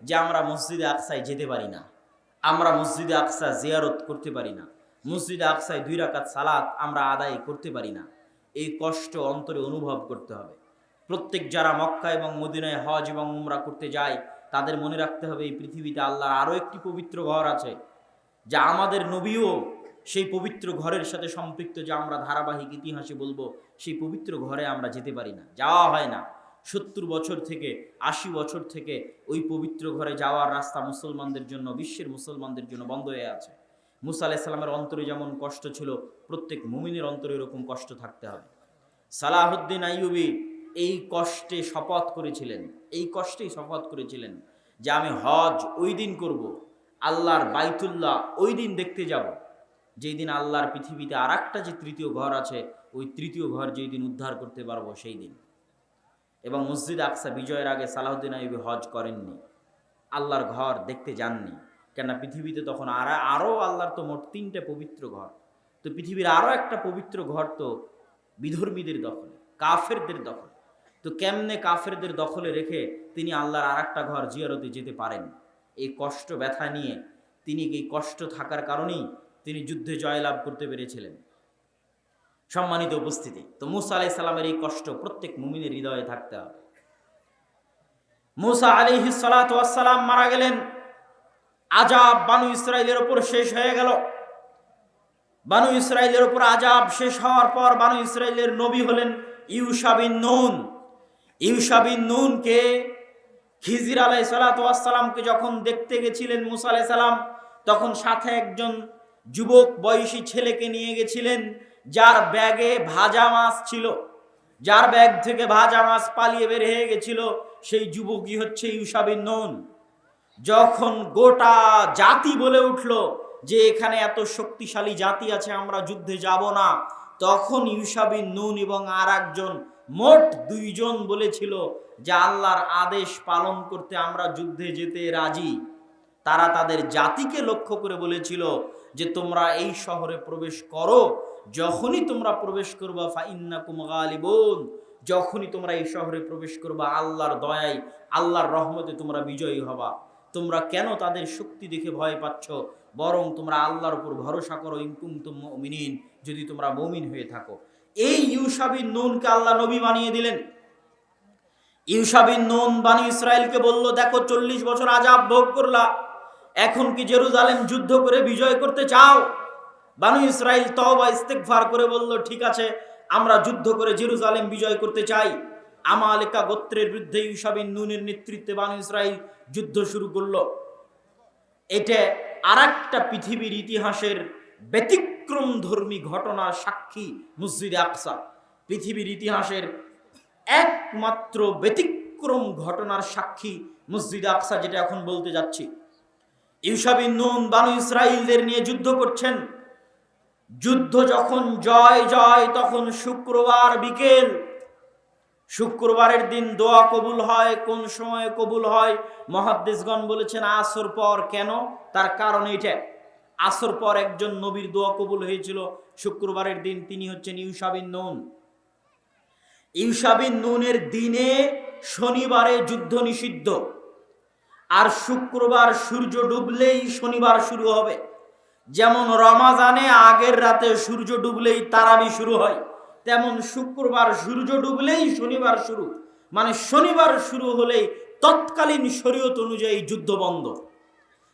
যে আমরা মসজিদে আকসায় যেতে পারি না, আমরা মসজিদে আকসা জিয়ারত করতে পারি না, মসজিদে আকসায় 2 রাকাত সালাত আমরা আদায় করতে পারি না। এই কষ্ট অন্তরে অনুভব করতে হবে। প্রত্যেক যারা মক্কা এবং মদিনায় হজ এবং উমরা করতে যায় তাদের মনে রাখতে হবে এই পৃথিবীতে আল্লাহর আরও একটি পবিত্র ঘর আছে, যা আমাদের নবীও সেই পবিত্র ঘরের সাথে সম্পৃক্ত, যা আমরা ধারাবাহিক ইতিহাসে বলবো। সেই পবিত্র ঘরে আমরা যেতে পারি না, যাওয়া হয় না। 70 বছর থেকে 80 বছর থেকে ওই পবিত্র ঘরে যাওয়ার রাস্তা মুসলমানদের জন্য, বিশ্বের মুসলমানদের জন্য বন্ধ হয়ে আছে। মুসা আলাইহিস সালামের অন্তরে যেমন কষ্ট ছিল, প্রত্যেক মুমিনের অন্তরে এরকম কষ্ট থাকতে হবে। সালাহুদ্দিন আইয়ুবী এই কষ্টে শপথ করেছিলেন, এই কষ্টেই শপথ করেছিলেন যে আমি হজ ওই দিন করব, আল্লাহর বাইতুল্লাহ ওই দিন দেখতে যাব যেই দিন আল্লাহর পৃথিবীতে আর একটা যে তৃতীয় ঘর আছে, ওই তৃতীয় ঘর যেই দিন উদ্ধার করতে পারবো সেই দিন। এবং মসজিদ আকসা বিজয়ের আগে সালাহুদ্দিন আইয়ুবী হজ করেননি, আল্লাহর ঘর দেখতে যাননি। কেননা পৃথিবীতে তখন আরও আল্লাহর তো মোট 3টে পবিত্র ঘর, তো পৃথিবীর আরও একটা পবিত্র ঘর তো বিধর্মীদের দখলে, কাফেরদের দখলে। তো কেমনে কাফেরদের দখলে রেখে তিনি আল্লাহর আর একটা ঘর জিয়ারতে যেতে পারেন? এই কষ্ট ব্যথা নিয়ে তিনি, এই কষ্ট থাকার কারণেই তিনি যুদ্ধে জয়লাভ করতে পেরেছিলেন। সম্মানিত উপস্থিতি, তো মুসা আলাইহিস সালামের এই কষ্ট প্রত্যেক মুমিনের হৃদয়ে থাকতে হবে। মুসা আলাইহিস সালাতু ওয়াস সালাম মারা গেলেন, আযাব বানু ইসরাইলের উপর শেষ হয়ে গেল। বানু ইসরাইলের উপর আযাব শেষ হওয়ার পর বানু ইসরাইলের নবী হলেন ইউশা বিন নুন। ইউশা বিন নুনকে খিজির আলাইহিস সালাতু ওয়াস সালামকে যখন দেখতে গেছিলেন মুসা আলাইহিস সালাম, তখন সাথে একজন যুবক বয়সী ছেলেকে নিয়ে গেছিলেন, যার ব্যাগে ভাজা মাছ ছিল, যার ব্যাগ থেকে ভাজা মাছ পালিয়ে বের হয়ে গেছিল। সেই যুবকই হচ্ছে ইউশা বিন নুন। যখন গোটা জাতি বলে উঠল যে এখানে এত শক্তিশালী জাতি আছে, আমরা যুদ্ধে যাব না, তখন ইউশা বিন নুন এবং আর একজন, মোট 2 জন বলেছিল যে আল্লাহর আদেশ পালন করতে আমরা যুদ্ধে যেতে রাজি। তারা তাদের জাতিকে লক্ষ্য করে বলেছিল যে তোমরা এই শহরে প্রবেশ করো, যখনই তোমরা প্রবেশ করবা ফাইন্নাকুম গালিবুন, যখনই তোমরা এই শহরে প্রবেশ করবা আল্লাহর দয়ায়, আল্লাহর রহমতে তোমরা বিজয়ী হবা। তোমরা কেন তাদের শক্তি দেখে ভয় পাচ্ছ? বরং তোমরা আল্লাহর উপর ভরসা করো, ইন কুনতুম মুমিনিন, যদি তোমরা মুমিন হয়ে থাকো। এই ইউশা বিন নুনকে আল্লাহ নবী বানিয়ে দিলেন। ইউশা বিন নুন বানি ইসরাইলকে বলল, দেখো 40 বছর আযাব ভোগ করলা, এখন কি জেরুজালেম যুদ্ধ করে বিজয় করতে চাও? বানু ইসরাইল তওবা ইস্তেগফার করে বলল, ঠিক আছে, আমরা যুদ্ধ করে জেরুজালেম বিজয় করতে চাই। আমালেকা গোত্রের বিরুদ্ধে ইউশা বিন নুনের নেতৃত্বে বানু ইসরাইল যুদ্ধ শুরু করলো। এটা আরেকটা পৃথিবীর ইতিহাসের ব্যতিক্রম ধর্মী ঘটনার সাক্ষী মসজিদে আকসা। পৃথিবীর ইতিহাসের একমাত্র ব্যতিক্রম ঘটনার সাক্ষী মসজিদে আকসা, যেটা এখন বলতে যাচ্ছি। ইউশা বিন নুন বানু ইসরাইলদের নিয়ে যুদ্ধ করছেন। যুদ্ধ যখন জয় জয়, তখন শুক্রবার বিকেল। শুক্রবারের দিন দোয়া কবুল হয়। কোন সময় কবুল হয়? মুহাদ্দিসগণ বলেছেন আসর পর। কেন? তার কারণ এটা, আসর পর একজন নবীর দোয়া কবুল হয়েছিল শুক্রবারের দিন, তিনি হচ্ছেন ইউশা বিন নুন। ইউশা বিন নুনের দিনে শনিবারে যুদ্ধ নিষিদ্ধ, আর শুক্রবার সূর্য ডুবলেই শনিবার শুরু হবে। যেমন রমাজানে আগের রাতে সূর্য ডুবলেই তারাবি শুরু হয়, তেমন শুক্রবার সূর্য ডুবলেই শনিবার শুরু। মানে শনিবার শুরু হলেই তৎকালীন শরীয়ত অনুযায়ী যুদ্ধ বন্ধ।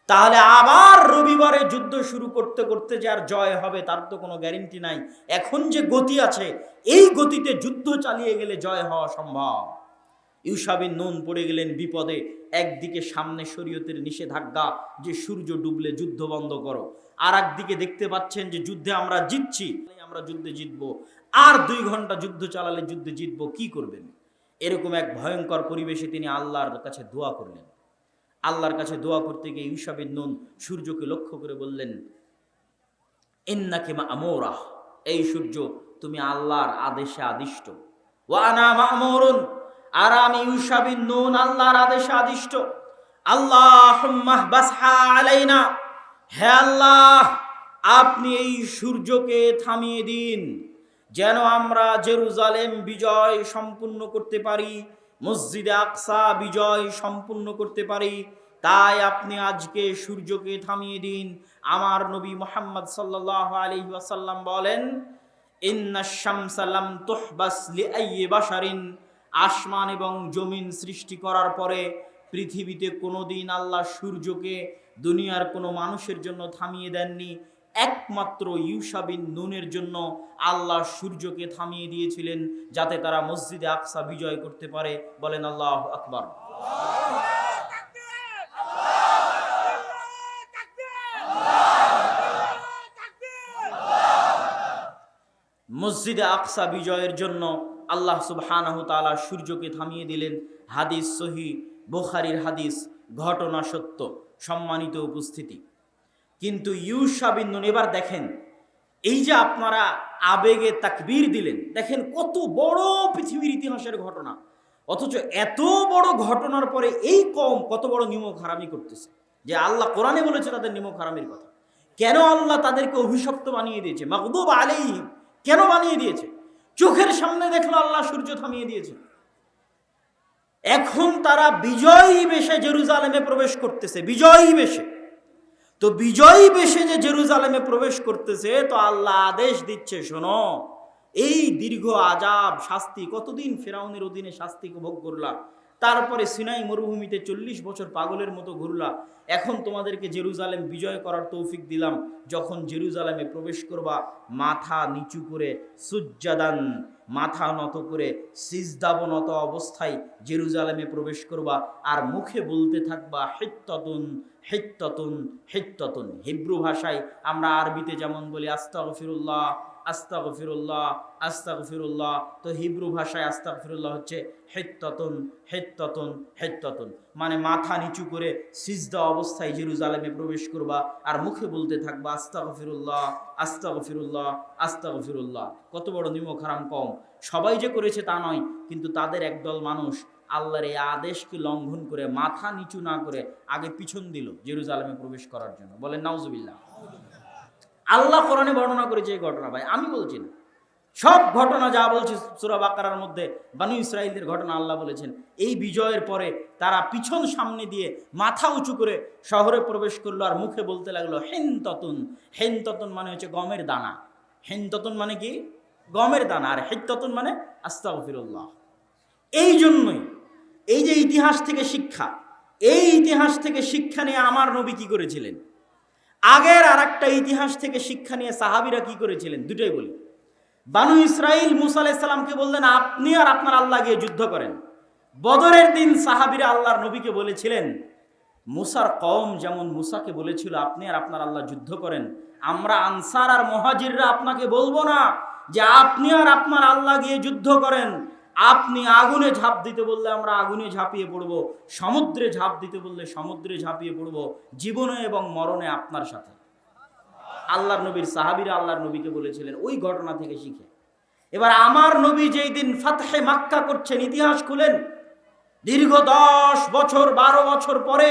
তাহলে আবার রবিবারে যুদ্ধ শুরু করতে করতে যে আর জয় হবে তার তো কোনো গ্যারেন্টি নাই। এখন যে গতি আছে, এই গতিতে যুদ্ধ চালিয়ে গেলে জয় হওয়া সম্ভব। ইউশা বিন নুন পড়ে গেলেন বিপদে। একদিকে সামনে শরীয়তের নিষেধাজ্ঞা যে সূর্য ডুবলে যুদ্ধ বন্ধ করো, আর একদিকে দেখতে পাচ্ছেন যে যুদ্ধে আমরা জিতছি, আমরা যুদ্ধে জিতবো, আর 2 ঘন্টা যুদ্ধ চালালে যুদ্ধে জিতবো, কি করবেন? এরকম এক ভয়ঙ্কর পরিবেশে তিনি আল্লাহর কাছে দোয়া করলেন। আল্লাহর কাছে দোয়া করতে গিয়ে ইউশা বিন নুন সূর্যকে লক্ষ্য করে বললেন, ইন্নাকা মা'মুরা, এই সূর্য তুমি আল্লাহর আদেশে আদিষ্ট। ওয়া আনা মা'মুরুন, আর আমি ইউশা বিন নুন আল্লাহর আদেশে আদিষ্ট। আল্লাহুম্মা বাসহা আলাইনা, হে আল্লাহ আপনি এই সূর্যকে থামিয়ে দিন, যেন আমরা জেরুজালেম বিজয় সম্পূর্ণ করতে পারি। মসজিদে আকসা বিজয় সম্পূর্ণ করতে পারি, তাই আপনি আজকে সূর্যকে থামিয়ে দিন। আমার নবী মুহাম্মদ সাল্লাল্লাহু আলাইহি ওয়াসাল্লাম বলেন, ইন্নাশ শামসা লাম তুহবাস লিআইয়ি বাশারিন, আসমান এবং জমিন সৃষ্টি করার পরে পৃথিবীতে কোনোদিন আল্লাহ সূর্যকে দুনিয়ার কোনো মানুষের জন্য থামিয়ে দেননি। একমাত্র ইউশা বিন নুনের জন্য আল্লাহ সূর্যকে থামিয়ে দিয়েছিলেন, যাতে তারা মসজিদে আকসা বিজয় করতে পারে। বলেন আল্লাহু আকবার। মসজিদে আকসা বিজয়ের জন্য আল্লাহ সুবহানাহু তাআলা সূর্যকে থামিয়ে দিলেন। হাদিস সহিহ, বুখারীর হাদিস, ঘটনা সত্য। সম্মানিত উপস্থিতি, কিন্তু ইউশা বিন নুন, এবার দেখেন, এই যে আপনারা আবেগে তাকবীর দিলেন, দেখেন কত বড় পৃথিবীর ইতিহাসের ঘটনা, অথচ এত বড় ঘটনার পরে এই কওম কত বড় নিমক হারামি করতেছে, যে আল্লাহ কোরআনে বলেছে তাদের নিমক হারামির কথা। কেন আল্লাহ তাদেরকে অভিশপ্ত বানিয়ে দিয়েছে, মাগদুব আলাইহিম কেন বানিয়ে দিয়েছে? চোখের সামনে দেখলো আল্লাহ সূর্য থামিয়ে দিয়েছে। এখন তারা বিজয়ী বেশে জেরুজালেমে প্রবেশ করতেছে, বিজয়ী বেশে। তো বিজয়ী বেশে যে জেরুজালেমে প্রবেশ করতেছে, তো আল্লাহ আদেশ দিচ্ছে, শোনো, এই দীর্ঘ আযাব শাস্তি, কতদিন ফেরাউনের অধীনে শাস্তি ভোগ করলা, তারপরে সিনাই মরুভূমিতে 40 বছর পাগলের মতো ঘুরলা, এখন তোমাদেরকে জেরুজালেম বিজয় করার তৌফিক দিলাম। যখন জেরুজালেমে প্রবেশ করবা, মাথা নিচু করে সুজ্জাদান, মাথা নত করে সিজদাবনত অবস্থায় জেরুজালেমে প্রবেশ করবা, আর মুখে বলতে থাকবা হিত্তাতুন হিত্তাতুন হিত্তাতুন। হিব্রু ভাষায় আমরা আরবিতে যেমন বলি আস্তাগফিরুল্লাহ আস্তাগফিরুল্লাহ আস্তাগফিরুল্লাহ, তো হিব্রু ভাষায় আস্তাগফিরুল্লাহ হচ্ছে হিত্তাতুন হিত্তাতুন হিত্তাতুন, মানে মাথা নিচু করে সিজদা অবস্থায় জেরুজালেমে প্রবেশ করবা আর মুখে বলতে থাকবা আস্তাগফিরুল্লাহ আস্তাগফিরুল্লাহ আস্তাগফিরুল্লাহ। কত বড় নিমক হারাম কওম! সবাই যে করেছে তা নয়, কিন্তু তাদের একদল মানুষ আল্লাহর এই আদেশকে লঙ্ঘন করে মাথা নিচু না করে আগে পিছন দিল জেরুজালেমে প্রবেশ করার জন্য। বলেন নাউজুবিল্লাহ। আল্লাহ কোরআনে বর্ণনা করেছে এই ঘটনা, ভাই আমি বলছি না, সব ঘটনা যা বলছি সূরা বাকারার মধ্যে বনী ইসরাঈলদের ঘটনা আল্লাহ বলেছেন। এই বিজয়ের পরে তারা পিছন সামনে দিয়ে মাথা উঁচু করে শহরে প্রবেশ করলো আর মুখে বলতে লাগলো হিনতাতুন। হিনতাতুন মানে হচ্ছে গমের দানা। হিনতাতুন মানে কি? গমের দানা। আর হিত্তাতুন মানে আস্তাগফিরুল্লাহ। এই জন্যই এই যে ইতিহাস থেকে শিক্ষা, এই ইতিহাস থেকে শিক্ষা নিয়ে আমার নবী কি করেছিলেন, আগের আর একটা ইতিহাস থেকে শিক্ষা নিয়ে সাহাবীরা কি করেছিলেন, দুটোই বলি। বানু ইসরাইল মুসা আলাইহিস সালামকে বললেন, আপনি আর আপনার আল্লাহ গিয়ে যুদ্ধ করেন। বদরের দিন সাহাবীরা আল্লাহর নবীকে বলেছিলেন, মুসার কওম যেমন মুসাকে বলেছিল আপনি আর আপনার আল্লাহ যুদ্ধ করেন, আমরা আনসার আর মুহাজিররা আপনাকে বলবো না যে আপনি আর আপনার আল্লাহ গিয়ে যুদ্ধ করেন। আপনি আগুনে ঝাঁপ দিতে বললে আমরা আগুনে ঝাঁপিয়ে পড়ব, সমুদ্রে ঝাঁপ দিতে বললে সমুদ্রে ঝাঁপিয়ে পড়ব, জীবনে এবং মরণে আপনার সাথে। আল্লাহর নবীর সাহাবীরা আল্লাহর নবীকে বলেছিলেন, ওই ঘটনা থেকে শিখে। এবার আমার নবী যেই দিন ফাতহে মক্কা করছেন, ইতিহাস খুলেন, দীর্ঘ 10 বছর 12 বছর পরে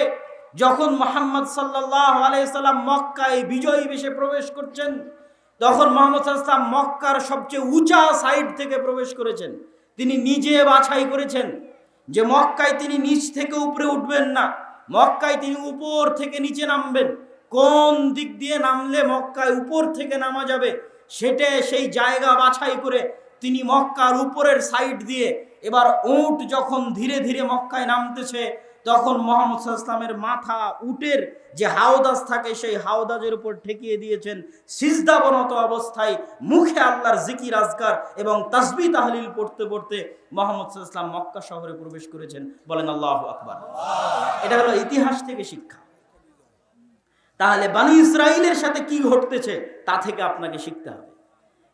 যখন মুহাম্মদ সাল্লাল্লাহু আলাইহি সাল্লাম মক্কায় বিজয়ী বেশে প্রবেশ করছেন, তখন মুহাম্মদ সাল্লাল্লাহু আলাইহি সাল্লাম মক্কার সবচেয়ে উঁচা সাইড থেকে প্রবেশ করেছেন। তিনি নিজে বাছাই করেছেন যে মক্কায় তিনি নিচ থেকে উপরে উঠবেন না, মক্কায় তিনি উপর থেকে নিচে নামবেন। কোন দিক দিয়ে নামলে মক্কায় উপর থেকে নামা যাবে সেটা সেই জায়গা বাছাই করে তিনি মক্কার উপরের সাইড দিয়ে, এবার উট যখন ধীরে ধীরে মক্কায় নামতেছে, তখন মুহাম্মদ সাল্লাল্লাহু আলাইহি ওয়াসাল্লামের মাথা উটের যে হাওদাজ থাকে সেই হাওদাজের উপর ঠেকিয়ে দিয়েছেন, সিজদাবনত অবস্থায় মুখে আল্লাহর জিকির আজকার এবং তাসবিহ তাহলিল পড়তে পড়তে মুহাম্মদ সাল্লাল্লাহু আলাইহি ওয়াসাল্লাম মক্কা শহরে প্রবেশ করেছেন। বলেন আল্লাহু আকবার। এটা হলো ইতিহাস থেকে শিক্ষা। তাহলে বনী ইসরাঈলের সাথে কি ঘটতেছে তা থেকে আপনাকে শিখতে হবে।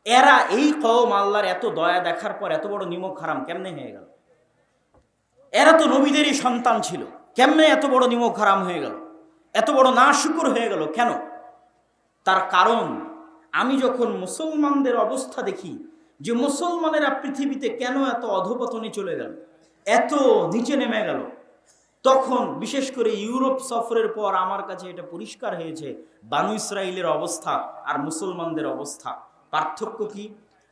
এরা এই কওম আল্লাহর এত দয়া দেখার পর এত বড় নিমক হারাম কেমনে হয়ে গেল? এরা তো নবীদেরই সন্তান ছিল, কেমনে এত বড় নিমক হারাম হয়ে গেল, এত বড় নাশুকর হয়ে গেল কেন? তার কারণ, আমি যখন মুসলমানদের অবস্থা দেখি যে মুসলমানেরা পৃথিবীতে কেন এত অধপতনে চলে গেল, এত নিচে নেমে গেল, তখন বিশেষ করে ইউরোপ সফরের পর আমার কাছে এটা পরিষ্কার হয়েছে বানু ইসরাঈলের অবস্থা আর মুসলমানদের অবস্থা। পার্থক্য কি?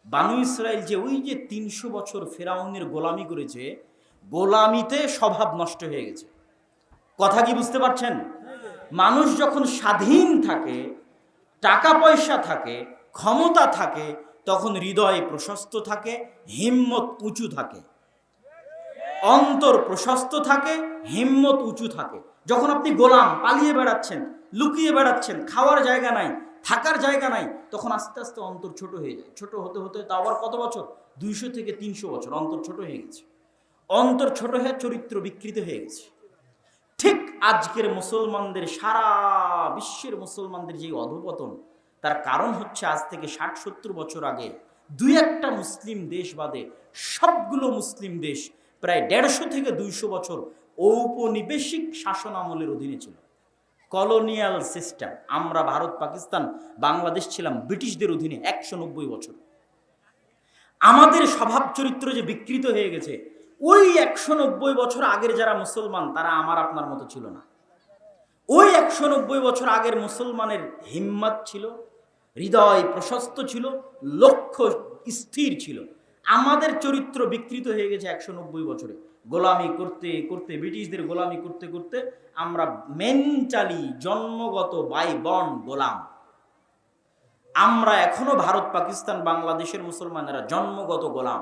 বানু ইসরাঈল যে ওই যে 300 বছর ফেরাউনের গোলামি করেছে, গোলামিতে স্বভাব নষ্ট হয়ে গেছে। কথা কি বুঝতে পারছেন? মানুষ যখন স্বাধীন থাকে, টাকা পয়সা থাকে, ক্ষমতা থাকে, তখন হৃদয় প্রশস্ত থাকে, হিম্মত উঁচু থাকে, অন্তর প্রশস্ত থাকে, হিম্মত উঁচু থাকে। যখন আপনি গোলাম, পালিয়ে বেড়াচ্ছেন, লুকিয়ে বেড়াচ্ছেন, খাওয়ার জায়গা নাই, থাকার জায়গা নাই, তখন আস্তে আস্তে অন্তর ছোট হয়ে যায়। ছোট হতে হতে তা আবার কত বছর? 200 থেকে 300 বছর অন্তর ছোট হয়ে গেছে। অন্তর ছোট হয়ে চরিত্র বিকৃত হয়ে গেছে। ঠিক আজকের মুসলমানদের, সারা বিশ্বের মুসলমানদের যে অধঃপতন, তার কারণ হচ্ছে আজ থেকে 60-70 বছর আগে 2-1টা মুসলিম দেশ বাদে সবগুলো মুসলিম দেশ প্রায় 150 থেকে 200 বছর ঔপনিবেশিক শাসন আমলের অধীনে ছিল, কলোনিয়াল সিস্টেম। আমরা ভারত, পাকিস্তান, বাংলাদেশ ছিলাম ব্রিটিশদের অধীনে 190 বছর। আমাদের স্বভাব চরিত্র যে বিকৃত হয়ে গেছে, ওই 190 বছর আগের যারা মুসলমান, তারা আমার আপনার মতো ছিল না। ওই 190 বছর আগের মুসলমানের হিম্মত ছিল, হৃদয় প্রশস্ত ছিল, লক্ষ্য স্থির ছিল। আমাদের চরিত্র বিকৃত হয়ে গেছে 190 বছরে। গোলামি করতে করতে, ব্রিটিশদের গোলামি করতে করতে আমরা মেন্টালি জন্মগত বাই বর্ন গোলাম। আমরা এখনো ভারত, পাকিস্তান, বাংলাদেশের মুসলমানেরা জন্মগত গোলাম।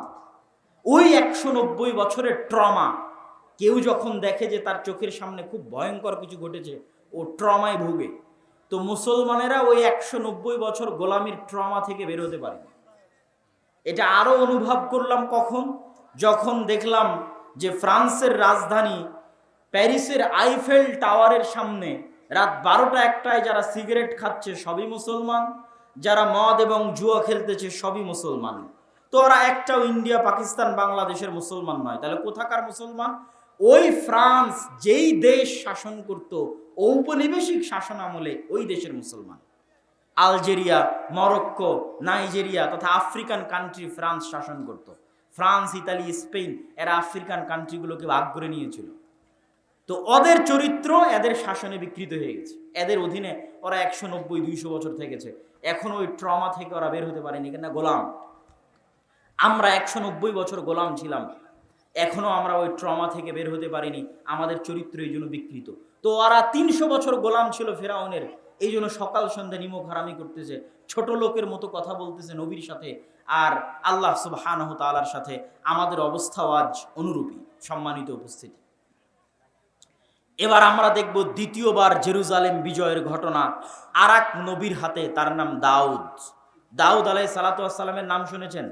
ওই 190 বছরের ট্রমা, কেউ যখন দেখে যে তার চোখের সামনে খুব ভয়ঙ্কর কিছু ঘটেছে, ও ট্রমায় ভুগে। তো মুসলমানেরা ওই 190 বছর গোলামির ট্রমা থেকে বের হতে পারে। এটা আরো অনুভব করলাম কখন? যখন দেখলাম যে ফ্রান্সের রাজধানী প্যারিসের আইফেল টাওয়ারের সামনে রাত 12টা-1টায় যারা সিগারেট খাচ্ছে সবই মুসলমান, যারা মদ এবং জুয়া খেলতেছে সবই মুসলমান। তো ওরা একটাও ইন্ডিয়া, পাকিস্তান, বাংলাদেশের মুসলমান নয়। তাহলে কোথাকার মুসলমান? ওই ফ্রান্স যেই দেশ শাসন করত ঔপনিবেশিক শাসন আমলে, ওই দেশের মুসলমান। আলজেরিয়া, মরক্কো, নাইজেরিয়া তথা আফ্রিকান কান্ট্রি ফ্রান্স শাসন করত। ফ্রান্স, ইতালি, স্পেন এরা আফ্রিকান কান্ট্রিগুলোকে ভাগ করে নিয়েছিল। তো ওদের চরিত্র এদের শাসনে বিকৃত হয়ে গেছে। এদের অধীনে ওরা 190-200 বছর থেকেছে। এখন ওই ট্রমা থেকে ওরা বের হতে পারেনি, কেন? গোলাম। আমরা 190 বছর গোলাম ছিলাম, এখনো আমরা ওই ট্রমা থেকে বের হতে পারিনি। আমাদের চরিত্র এই জন্য বিকৃত। তো ওরা 300 বছর গোলাম ছিল ফেরাউনের, এই জন্য সকাল সন্ধ্যা নিমক হারামি করতেছে, ছোট লোকের মতো কথা বলতেছে নবীর সাথে আর আল্লাহ সুবহানাহু ওয়া তাআলার সাথে। আমাদের অবস্থাও আজ অনুরূপী। সম্মানিত উপস্থিতি, এবার আমরা দেখব দ্বিতীয়বার জেরুজালেম বিজয়ের ঘটনা আর এক নবীর হাতে। তার নাম দাউদ। দাউদ আলাইহিস সালাতু ওয়াস সালামের নাম শুনেছেন?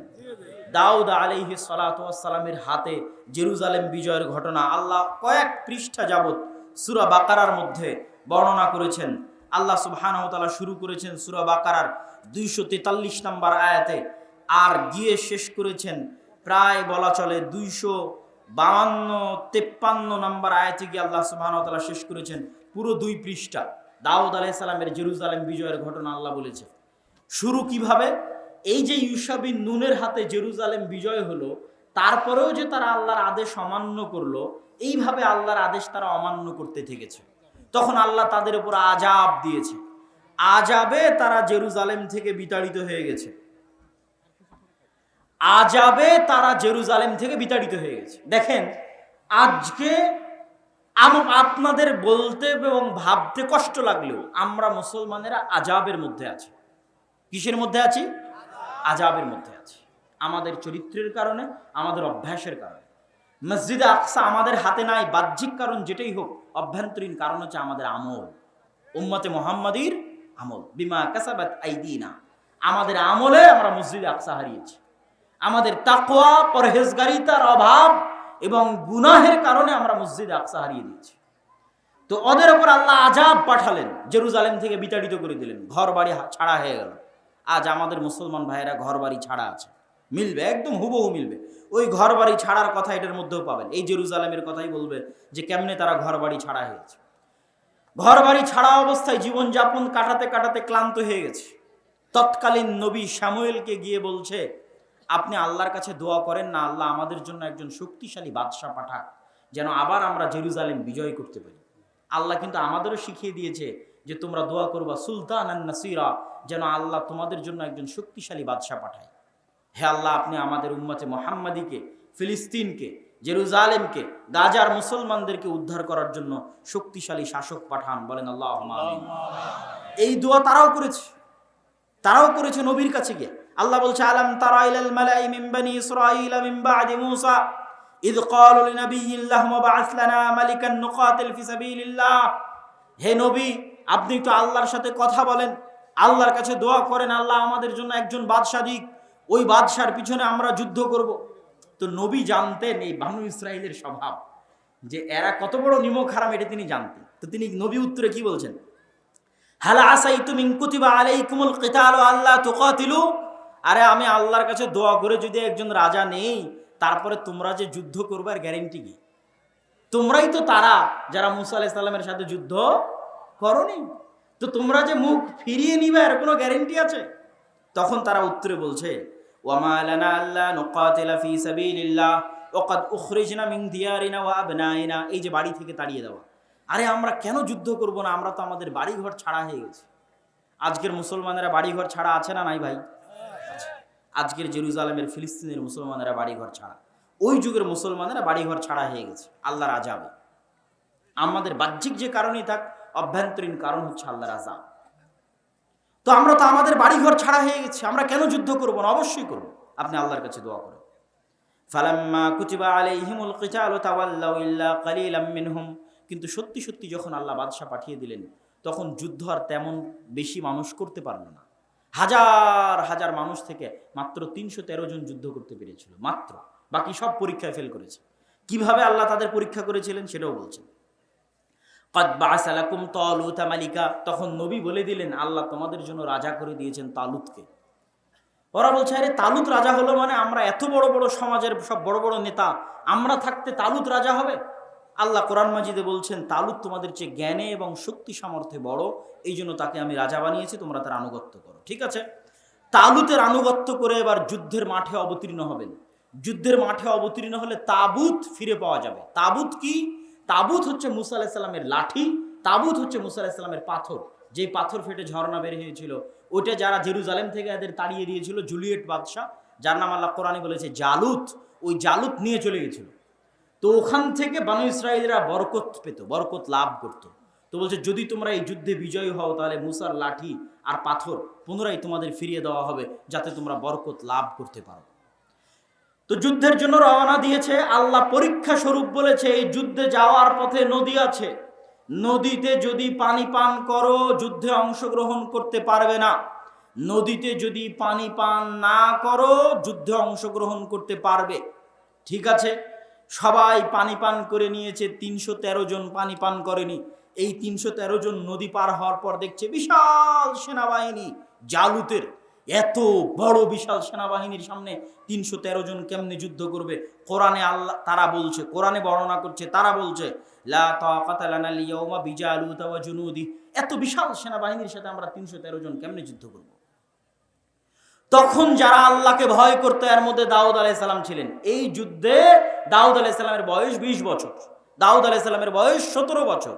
দাউদ আলাইহিস সালাতু ওয়াস সালামের হাতে জেরুজালেম বিজয়ের ঘটনা আল্লাহ কয়েক পৃষ্ঠা যাবত সূরা বাকারার মধ্যে বর্ণনা করেছেন। আল্লাহ সুবহানাহু ওয়া তাআলা শুরু করেছেন সূরা বাকারার 243 নম্বর আয়াতে, আর গিয়ে শেষ করেছেন প্রায় বলা চলে 252-53 নম্বর আয়াতে গিয়ে আল্লাহ সুবহানাহু ওয়া তাআলা শেষ করেছেন পুরো 2 পৃষ্ঠা। দাউদ আলাইহিস সালামের জেরুজালেম বিজয়ের ঘটনা আল্লাহ বলেছে। শুরু কিভাবে? এই যে ইউশা বিন নুনের হাতে জেরুজালেম বিজয় হলো, তারপরেও যে তারা আল্লাহর আদেশ অমান্য করলো, এইভাবে আল্লাহর আদেশ তারা অমান্য করতে থেকেছে। তখন আল্লাহ তাদের উপর আযাব দিয়েছে। আযাবে তারা জেরুজালেম থেকে বিতাড়িত হয়ে গেছে। আযাবে তারা জেরুজালেম থেকে বিতাড়িত হয়ে গেছে। দেখেন, আজকে আপনাদের বলতে এবং ভাবতে কষ্ট লাগলেও আমরা মুসলমানেরা আযাবের মধ্যে আছি। কিসের মধ্যে আছি? আযাবের মধ্যে আছি। আমাদের চরিত্রের কারণে, আমাদের অভ্যাসের কারণে। মসজিদে আকসা আমাদের হাতে নাই, বাহ্যিক কারণ যেটাই হোক, অভ্যন্তরীণ কারণ হচ্ছে আমাদের আমল, উম্মতে মুহাম্মাদির আমল। বিমা কাসাবাত আইদিনা, আমাদের আমলে আমরা মসজিদে আকসা হারিয়েছি। আমাদের তাকওয়া, পরহেজগারিতার অভাব এবং গুনাহের কারণে আমরা মসজিদে আকসা হারিয়ে দিয়েছি। তো ওদের উপর আল্লাহ আযাব পাঠালেন, জেরুজালেম থেকে বিতাড়িত করে দিলেন, ঘর বাড়ি ছাড়া হয়ে গেল। আজ আমাদের মুসলমান ভাইয়েরা ঘর বাড়ি ছাড়া আছে, মিলবে, একদম হুবহু মিলবে। ওই ঘর বাড়ি ছাড়ার কথা এটার মধ্যেও পাবেন। এই জেরুজালেমের কথাই বলবে যে কেমনে তারা ঘর বাড়ি ছাড়া হয়েছে। ঘর বাড়ি ছাড়া অবস্থায় জীবনযাপন কাটাতে কাটাতে ক্লান্ত হয়ে গেছে। তৎকালীন নবী শামুয়েলকে গিয়ে বলছে, আপনি আল্লাহর কাছে দোয়া করেন না, আল্লাহ আমাদের জন্য একজন শক্তিশালী বাদশাহ পাঠাক, যেন আবার আমরা জেরুজালেম বিজয় করতে পারি। আল্লাহ কিন্তু আমাদেরও শিখিয়ে দিয়েছে যে তোমরা দোয়া করবা সুলতানান নাসিরা, যেন আল্লাহ তোমাদের জন্য একজন শক্তিশালী বাদশাহ পাঠায়। হে আল্লাহ, আপনি আমাদের উম্মতে মুহাম্মাদিকে, ফিলিস্তিনকে জেরুজালেমকে, গাজার মুসলমানদেরকে উদ্ধার করার জন্য শক্তিশালী শাসক পাঠান। বলেন আল্লাহুম্মা আমিন। এই দোয়া তারাও করেছে নবীর কাছে গিয়ে। আল্লাহ বলছে, আলাম তারা ইলাল মালাই মিন বানি ইসরাঈল মিন বাদি মূসা ইয ক্বালু লিনাবিয়্যিন লাহুম বা'আস লানা মালিকান নুকাতিল ফি সাবিলিল্লাহ। হে নবী, আপনি একটু আল্লাহর সাথে কথা বলেন, আল্লাহর কাছে দোয়া করেন, আল্লাহ আমাদের জন্য একজন বাদশা দিক, ওই বাদশার পিছনে আমরা যুদ্ধ করব। তো নবী জানতেন এই বানু ইসরাইলের স্বভাব, যে এরা কত বড় নিমক হারাম, এটা তিনি জানতেন। তো তিনি নবী উত্তরে কি বলছেন, হাল আসাইতুম ইন কুতিবা আলাইকুমুল কিতালু আল্লা তুকাতিলু। আরে আমি আল্লাহর কাছে দোয়া করে যদি একজন রাজা নেই, তারপরে তোমরা যে যুদ্ধ করবার গ্যারেন্টি কি? তোমরাই তো তারা যারা মুসা আলাইহিস সালামের সাথে যুদ্ধ করনি, তো তোমরা যে মুখ ফিরিয়ে নিবে এর কোনো গ্যারেন্টি আছে? তখন তারা উত্তরে বলছে, ওয়ামা লানা আল্লা নুকাতিলা ফি সাবিলিল্লাহ ওয়া ক্বাদ উখরিজনা মিন দিয়ারিনা ওয়া আবনাইনা। এই যে বাড়ি থেকে তাড়িয়ে দেওয়া, আরে আমরা কেন যুদ্ধ করব না? আমরা তো আমাদের বাড়িঘর ছাড়া হয়ে গেছে। আজকের মুসলমানেরা বাড়িঘর ছাড়া আছে না নাই ভাই? আজকের জেরুজালেমের ফিলিস্তিনের মুসলমানেরা বাড়িঘর ছাড়া, ওই যুগের মুসলমানেরা বাড়িঘর ছাড়া হয়ে গেছে আল্লাহর আযাবে। আমাদের বাহ্যিক যে কারণই থাক, অভ্যন্তরীণ কারণ হচ্ছে আল্লাহর আযাব। তো আমরা তো আমাদের বাড়িঘর ছাড়া হয়ে গেছে, আমরা কেন যুদ্ধ করব না? অবশ্যই করব। আপনি আল্লাহর কাছে দোয়া করেন। ফালাম্মা কুতিবা আলাইহিমুল কিতালু তাওয়াল্লাউ ইল্লা কালিলাম মিনহুম। কিন্তু সত্যি সত্যি যখন আল্লাহ বাদশা পাঠিয়ে দিলেন, তখন যুদ্ধ আর তেমন বেশি মানুষ করতে পারল না। হাজার হাজার মানুষ থেকে মাত্র 313 জন যুদ্ধ করতে পেরেছিল, মাত্র। বাকি সব পরীক্ষায় ফেল করেছে। কিভাবে আল্লাহ তাদের পরীক্ষা করেছিলেন সেটাও বলছেন। ক্বাদ বা'আসা লাকুম তালুতা মালিকা। তখন নবী বলে দিলেন, আল্লাহ তোমাদের জন্য রাজা করে দিয়েছেন তালুতকে। ওরা বলছে, আরে তালুত রাজা হলো মানে? আমরা এত বড় বড় সমাজের সব বড় বড় নেতা, আমরা থাকতে তালুত রাজা হবে? আল্লাহ কোরআন মাজিদে বলছেন, তালুত তোমাদের চেয়ে জ্ঞানে এবং শক্তি সামর্থ্যে বড়, এই জন্য তাকে আমি রাজা বানিয়েছি, তোমরা তার আনুগত্য করো। ঠিক আছে, তালুতের আনুগত্য করে এবার যুদ্ধের মাঠে অবতীর্ণ হবেন। যুদ্ধের মাঠে অবতীর্ণ হলে তাবুত ফিরে পাওয়া যাবে। তাবুত কি? তাবুত হচ্ছে মুসা আলাইহিস সালামের লাঠি, তাবুত হচ্ছে মুসা আলাইহিস সালামের পাথর, যেই পাথর ফেটে ঝর্ণা বের হয়েছিল। ওইটা যারা জেরুজালেম থেকে এদের তাড়িয়ে দিয়েছিল জুলিয়েট বাদশা, যার নাম আল্লাহ কোরআনে বলেছে জালুত, ওই জালুত নিয়ে চলে গেছিল। তো ওখান থেকে বানু ইসরাঈলরা বরকত পেত, বরকত লাভ করত। তো বলছে, যদি তোমরা এই যুদ্ধে বিজয়ী হও, তাহলে মুসার লাঠি আর পাথর পুনরায় তোমাদের ফিরিয়ে দেওয়া হবে, যাতে তোমরা বরকত লাভ করতে পারো। তো যুদ্ধের জন্য রওনা দিয়েছে। আল্লাহ পরীক্ষা স্বরূপ বলেছে, এই যুদ্ধে যাওয়ার পথে নদী আছে, নদীতে যদি পানি পান করো যুদ্ধে অংশগ্রহণ করতে পারবে না। নদীতে যদি পানি পান না করো যুদ্ধে অংশগ্রহণ করতে পারবে। ঠিক আছে, সবাই পানি পান করে নিয়েছে, 313 জন পানি পান করেনি। এই 313 জন নদী পার হওয়ার পর দেখছে বিশাল সেনাবাহিনী জালুতের। এত বড় বিশাল সেনাবাহিনীর সামনে 313 জন কেমনে যুদ্ধ করবে? কোরআনে আল্লাহ তারা বলছে, কোরআনে বর্ণনা করছে, তারা বলছে লা তাকাতা লানা লিয়াউমা বিজালুতা ওয়া জুনুদি। এত বিশাল সেনাবাহিনীর সাথে আমরা 313 জন কেমনে যুদ্ধ করব? তখন যারা আল্লাহকে ভয় করতো, এর মধ্যে দাউদ আলাইহিস সালাম ছিলেন। এই যুদ্ধে দাউদ আলাইহিস সালামের বয়স 20 বছর, দাউদ আলাইহিস সালামের বয়স 17 বছর।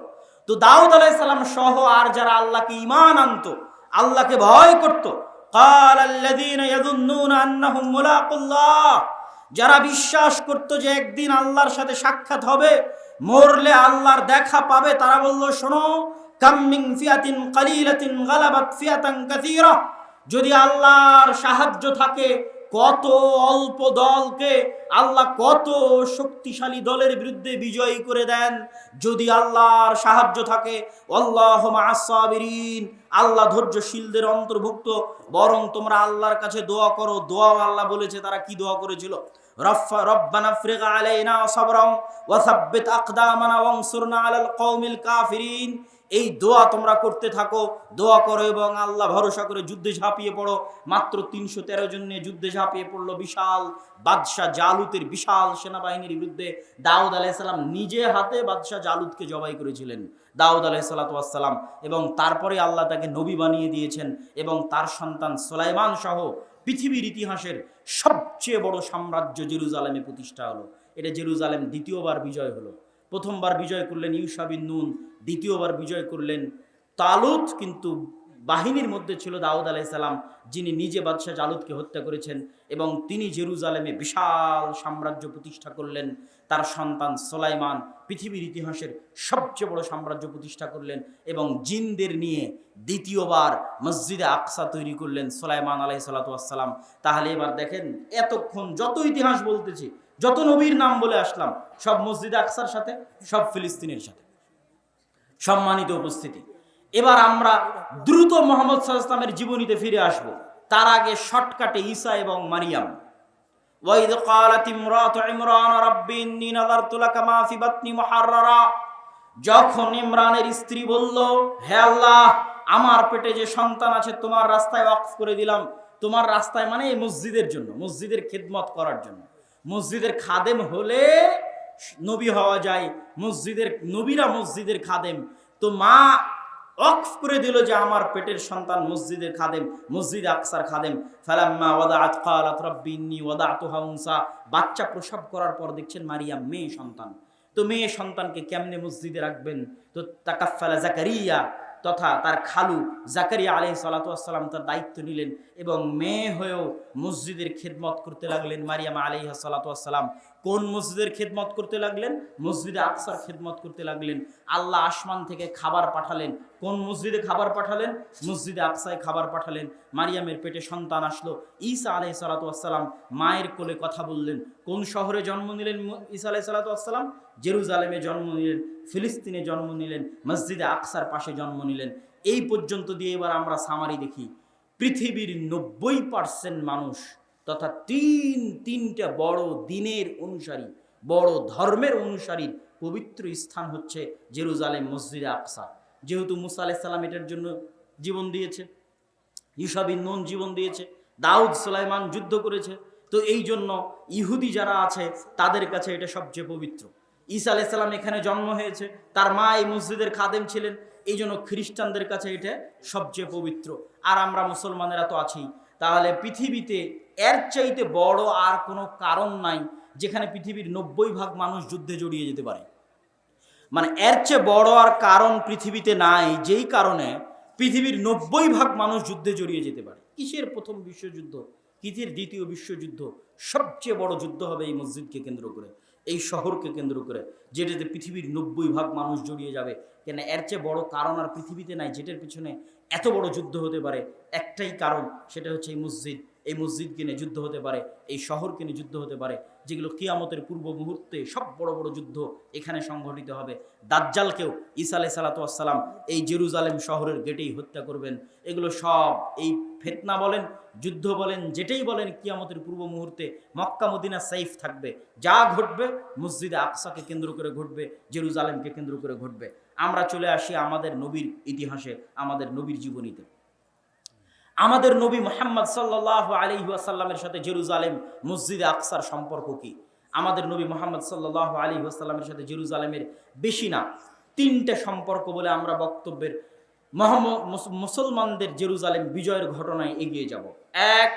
তো দাউদ আলাইহিস সালাম সহ আর যারা আল্লাহকে ঈমান আনতো, আল্লাহকে ভয় করত, ক্বালাল্লাযীনা ইয়াযুন্নুনা আন্নাহুম মুলাকুল্লাহ, যারা বিশ্বাস করত যে একদিন আল্লাহর সাথে সাক্ষাৎ হবে, মরলে আল্লাহর দেখা পাবে, তারা বলল, শোনো, কাম মিন ফিয়াতিন কালিলাতিন গালাবাত ফিয়াতান কাসীরা। যদি আল্লাহর সাহায্য থাকে, কত অল্প দলকে আল্লাহ কত শক্তিশালী দলের বিরুদ্ধে বিজয়ী করে দেন। যদি আল্লাহর সাহায্য থাকে, আল্লাহু মা'আস সাবিরিন, আল্লাহ ধৈর্যশীলদের অন্তর্ভুক্ত। বরং তোমরা আল্লাহর কাছে দোয়া করো। দোয়াও আল্লাহ বলেছে, তারা কি দোয়া করেছিল? রব্বানা আফরিগ আলাইনা সাবরান ওয়া সাব্বিত আকদামানা ওয়ানসুরনা আলাল কওমিল কাফিরিন। এই দোয়া তোমরা করতে থাকো, দোয়া করো এবং আল্লাহ ভরসা করে যুদ্ধে ঝাঁপিয়ে পড়ো। মাত্র 313 জন নিয়ে যুদ্ধে ঝাঁপিয়ে পড়লো বিশাল বাদশাহ জালুতের বিশাল সেনাবাহিনীর বিরুদ্ধে। দাউদ আলাইহিস সালাম নিজে হাতে বাদশাহ জালুতকে জবাই করেছিলেন, দাউদ আলাইহিস সালাম। এবং তারপরে আল্লাহ তাকে নবী বানিয়ে দিয়েছেন, এবং তার সন্তান সুলাইমান সহ পৃথিবীর ইতিহাসের সবচেয়ে বড় সাম্রাজ্য জেরুজালেমে প্রতিষ্ঠা হলো। এটা জেরুজালেম দ্বিতীয়বার বিজয় হলো। প্রথমবার বিজয় করলেন ইউশা বিন নুন, দ্বিতীয়বার বিজয় করলেন তালুত। কিন্তু বাহিনীর মধ্যে ছিল দাউদ আলাইহিস সালাম, যিনি নিজে বাদশাহ জালুতকে হত্যা করেছেন এবং তিনি জেরুজালেমে বিশাল সাম্রাজ্য প্রতিষ্ঠা করলেন। তার সন্তান সুলাইমান পৃথিবীর ইতিহাসের সবচেয়ে বড় সাম্রাজ্য প্রতিষ্ঠা করলেন এবং জিনদের নিয়ে দ্বিতীয়বার মসজিদে আকসা তৈরি করলেন সুলাইমান আলাইহিস সালাতু ওয়াস সালাম। তাহলে এবার দেখেন, এতক্ষণ যত ইতিহাস বলতেছি, যত নবীর নাম বলে আসলাম, সব মসজিদে আকসার সাথে, সব ফিলিস্তিনের সাথে। সম্মানিত উপস্থিতি, এবার আমরা দ্রুত মুহাম্মদ সাল্লাল্লাহু আলাইহি ওয়াসাল্লামের জীবনীতে ফিরে আসব। তার আগে শর্টকাটে ঈসা এবং মারিয়াম। ওয়াইদ ক্বালাত ইমরাতু ইমরান রাব্বি ইন্নী নাযারতু লাকা মা ফি বাতনি মুহাররারা, যখন ইমরানের স্ত্রী বলল, হে আল্লাহ, আমার পেটে যে সন্তান আছে তোমার রাস্তায় ওয়াকফ করে দিলাম। তোমার রাস্তায় মানে এই মসজিদের জন্য, মসজিদের খেদমত করার জন্য। মসজিদের খাদেম হলে নবী হওয়া যায়, মসজিদের নবীরা মসজিদের খাদেম। তো মা ওয়াকফ করে দিল যে আমার পেটের সন্তান মসজিদের খাদেম, মসজিদ আকসার খাদেম। ফালাম্মা ওয়াদাআত ক্বালাত রাব্বি ইন্নী ওয়াদাতুহা উনসা, বাচ্চা প্রসব করার পর দেখছেন মারিয়াম মেয়ে সন্তান। তো মেয়ে সন্তানকে কেমনে মসজিদে রাখবেন? তো তাকাফফালা জাকারিয়া তথা তার খালু জাকারিয়া আলাইহিস সালাতু ওয়াস সালাম তার দায়িত্ব নিলেন এবং মেয়ে হয়েও মসজিদের খেদমত করতে লাগলেন। মারিয়াম আলাইহিস সালাতু ওয়াস সালাম কোন মসজিদের খেদমত করতে লাগলেন? মসজিদে আকসার খেদমত করতে লাগলেন। আল্লাহ আসমান থেকে খাবার পাঠালেন। কোন মসজিদে খাবার পাঠালেন? মসজিদে আকসায় খাবার পাঠালেন। মারিয়ামের পেটে সন্তান আসলো। ঈসা আলাইহিস সালাতু ওয়াস সালাম মায়ের কোলে কথা বললেন। কোন শহরে জন্ম নিলেন ঈসা আলাইহিস সালাতু ওয়াস সালাম? জেরুজালেমে জন্ম নিলেন, ফিলিস্তিনে জন্ম নিলেন, মসজিদে আকসার পাশে জন্ম নিলেন। এই পর্যন্ত দিয়ে এবার আমরা সামারি দেখি। পৃথিবীর 90% মানুষ তথা তিনটা বড় দিনের অনুসারী, বড় ধর্মের অনুসারীর পবিত্র স্থান হচ্ছে জেরুজালেম, মসজিদে আকসা। যেহেতু মুসা আলাইহিস সালাম এটার জন্য জীবন দিয়েছে, ঈসা বিন নূন জীবন দিয়েছে, দাউদ সুলাইমান যুদ্ধ করেছে, তো এই জন্য ইহুদি যারা আছে তাদের কাছে এটা সবচেয়ে পবিত্র। ঈসা আলাইহিস সালাম এখানে জন্ম হয়েছে, তার মা এই মসজিদের খাদেম ছিলেন, এই জন্য খ্রিস্টানদের কাছে এটা সবচেয়ে পবিত্র। আর আমরা মুসলমানেরা তো আছি। তাহলে পৃথিবীতে এর চাইতে বড় আর কোনো কারণ নাই যেখানে পৃথিবীর 90% মানুষ যুদ্ধে জড়িয়ে যেতে পারে। মানে এর চেয়ে বড় আর কারণ পৃথিবীতে নাই, যেই কারণে পৃথিবীর 90% মানুষ যুদ্ধে জড়িয়ে যেতে পারে। কিসের প্রথম বিশ্বযুদ্ধ, কিসের দ্বিতীয় বিশ্বযুদ্ধ? সবচেয়ে বড় যুদ্ধ হবে এই মসজিদকে কেন্দ্র করে, এই শহরকে কেন্দ্র করে, যেটাতে পৃথিবীর 90% মানুষ জড়িয়ে যাবে। কেন এর চেয়ে বড় কারণ আর পৃথিবীতে নাই যেটার পিছনে এত বড় যুদ্ধ হতে পারে। একটাই কারণ, সেটা হচ্ছে এই মসজিদ। এই মসজিদকে নিয়ে যুদ্ধ হতে পারে, এই শহরকে নিয়ে যুদ্ধ হতে পারে, যেগুলো কিয়ামতের পূর্ব মুহূর্তে সব বড় বড় যুদ্ধ এখানে সংঘটিত হবে। দাজ্জালকেও ঈসা আলাইহিস সালাতু ওয়াস সালাম এই জেরুজালেম শহরের গেটেই হত্যা করবেন। এগুলো সব এই ফিতনা বলেন, যুদ্ধ বলেন, যেটাই বলেন, কিয়ামতের পূর্ব মুহূর্তে মক্কা মদিনা সেফ থাকবে। যা ঘটবে মসজিদে আকসাকে কেন্দ্র করে ঘটবে, জেরুজালেমকে কেন্দ্র করে ঘটবে। আমরা চলে আসি আমাদের নবীর ইতিহাসে, আমাদের নবীর জীবনীতে। আমাদের নবী মুহাম্মদ সাল্লাল্লাহু আলাইহি ওয়াসাল্লামের সাথে জেরুজালেম মসজিদে আকসার সম্পর্ক কি? আমাদের নবী মুহাম্মদ সাল্লাল্লাহু আলাইহি ওয়াসাল্লামের সাথে জেরুজালেমের বেশি না 3টে সম্পর্ক বলে আমরা বক্তব্যের মুসলমানদের জেরুজালেম বিজয়ের ঘটনায় এগিয়ে যাব। এক,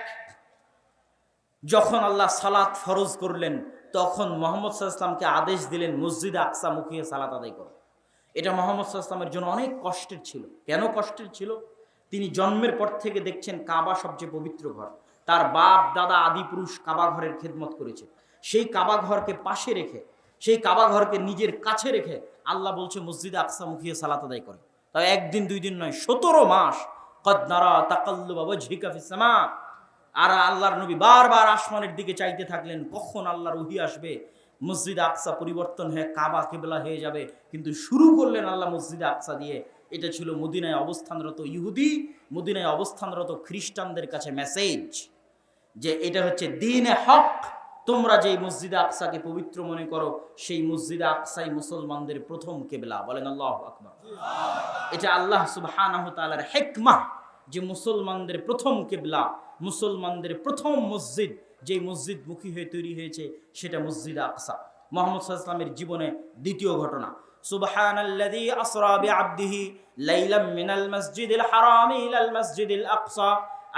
যখন আল্লাহ সালাত ফরজ করলেন তখন মুহাম্মদ সাল্লাল্লাহু আলাইহি ওয়াসাল্লামকে আদেশ দিলেন মসজিদে আকসা মুখিয়ে সালাত আদায় করো। এটা মুহাম্মদ সাল্লাল্লাহু আলাইহি ওয়াসাল্লামের জন্য অনেক কষ্টের ছিল। কেন কষ্টের ছিল? তিনি জন্মের পর থেকে দেখছেন কাবা সবচেয়ে পবিত্র ঘর। তার বাপ দাদা আদি পুরুষ কাবা ঘরের খেদমত করেছে। সেই কাবা ঘরকে পাশে রেখে, সেই কাবা ঘরকে নিজের কাছে রেখে আল্লাহ বলছে মসজিদে আকসা মুখিয়ে সালাত আদায় করে। তাই একদিন দুই দিন নয়, 17 মাস। কদ নারা তাকাল্লুবা ওয়াজহিকা ফিস সামা। আর আল্লাহর নবী বারবার আসমানের দিকে চাইতে থাকলেন, কখন আল্লাহর ওহী আসবে, মসজিদে আকসা পরিবর্তন হয়ে কাবা কিবলা হয়ে যাবে। কিন্তু শুরু করলেন আল্লাহ মসজিদে আকসা দিয়ে। এটা ছিল মদিনায় অবস্থানরত ইহুদি, মদিনায় অবস্থানরত খ্রিস্টানদের কাছে মেসেজ যে এটা হচ্ছে দ্বীনে হক। তোমরা যেই মসজিদে আকসাকে পবিত্র মনে করো, সেই মসজিদে আকসাই মুসলমানদের প্রথম কিবলা। বলেন আল্লাহু আকবার। এটা আল্লাহ সুবহানাহু তাআলার হিকমাহ যে মুসলমানদের প্রথম কিবলা, মুসলমানদের প্রথম মসজিদ, যেই মসজিদ মুখী হয়ে তৈরি হয়েছে সেটা মসজিদে আকসা। মুহাম্মদ সাল্লাল্লাহু আলাইহি ওয়াসাল্লামের জীবনে দ্বিতীয় ঘটনা, সুবহানাল্লাযী আসরা বিআবদিহি লাইলাম মিনাল মাসজিদিল হারামি ইলাল মাসজিদিল আকসা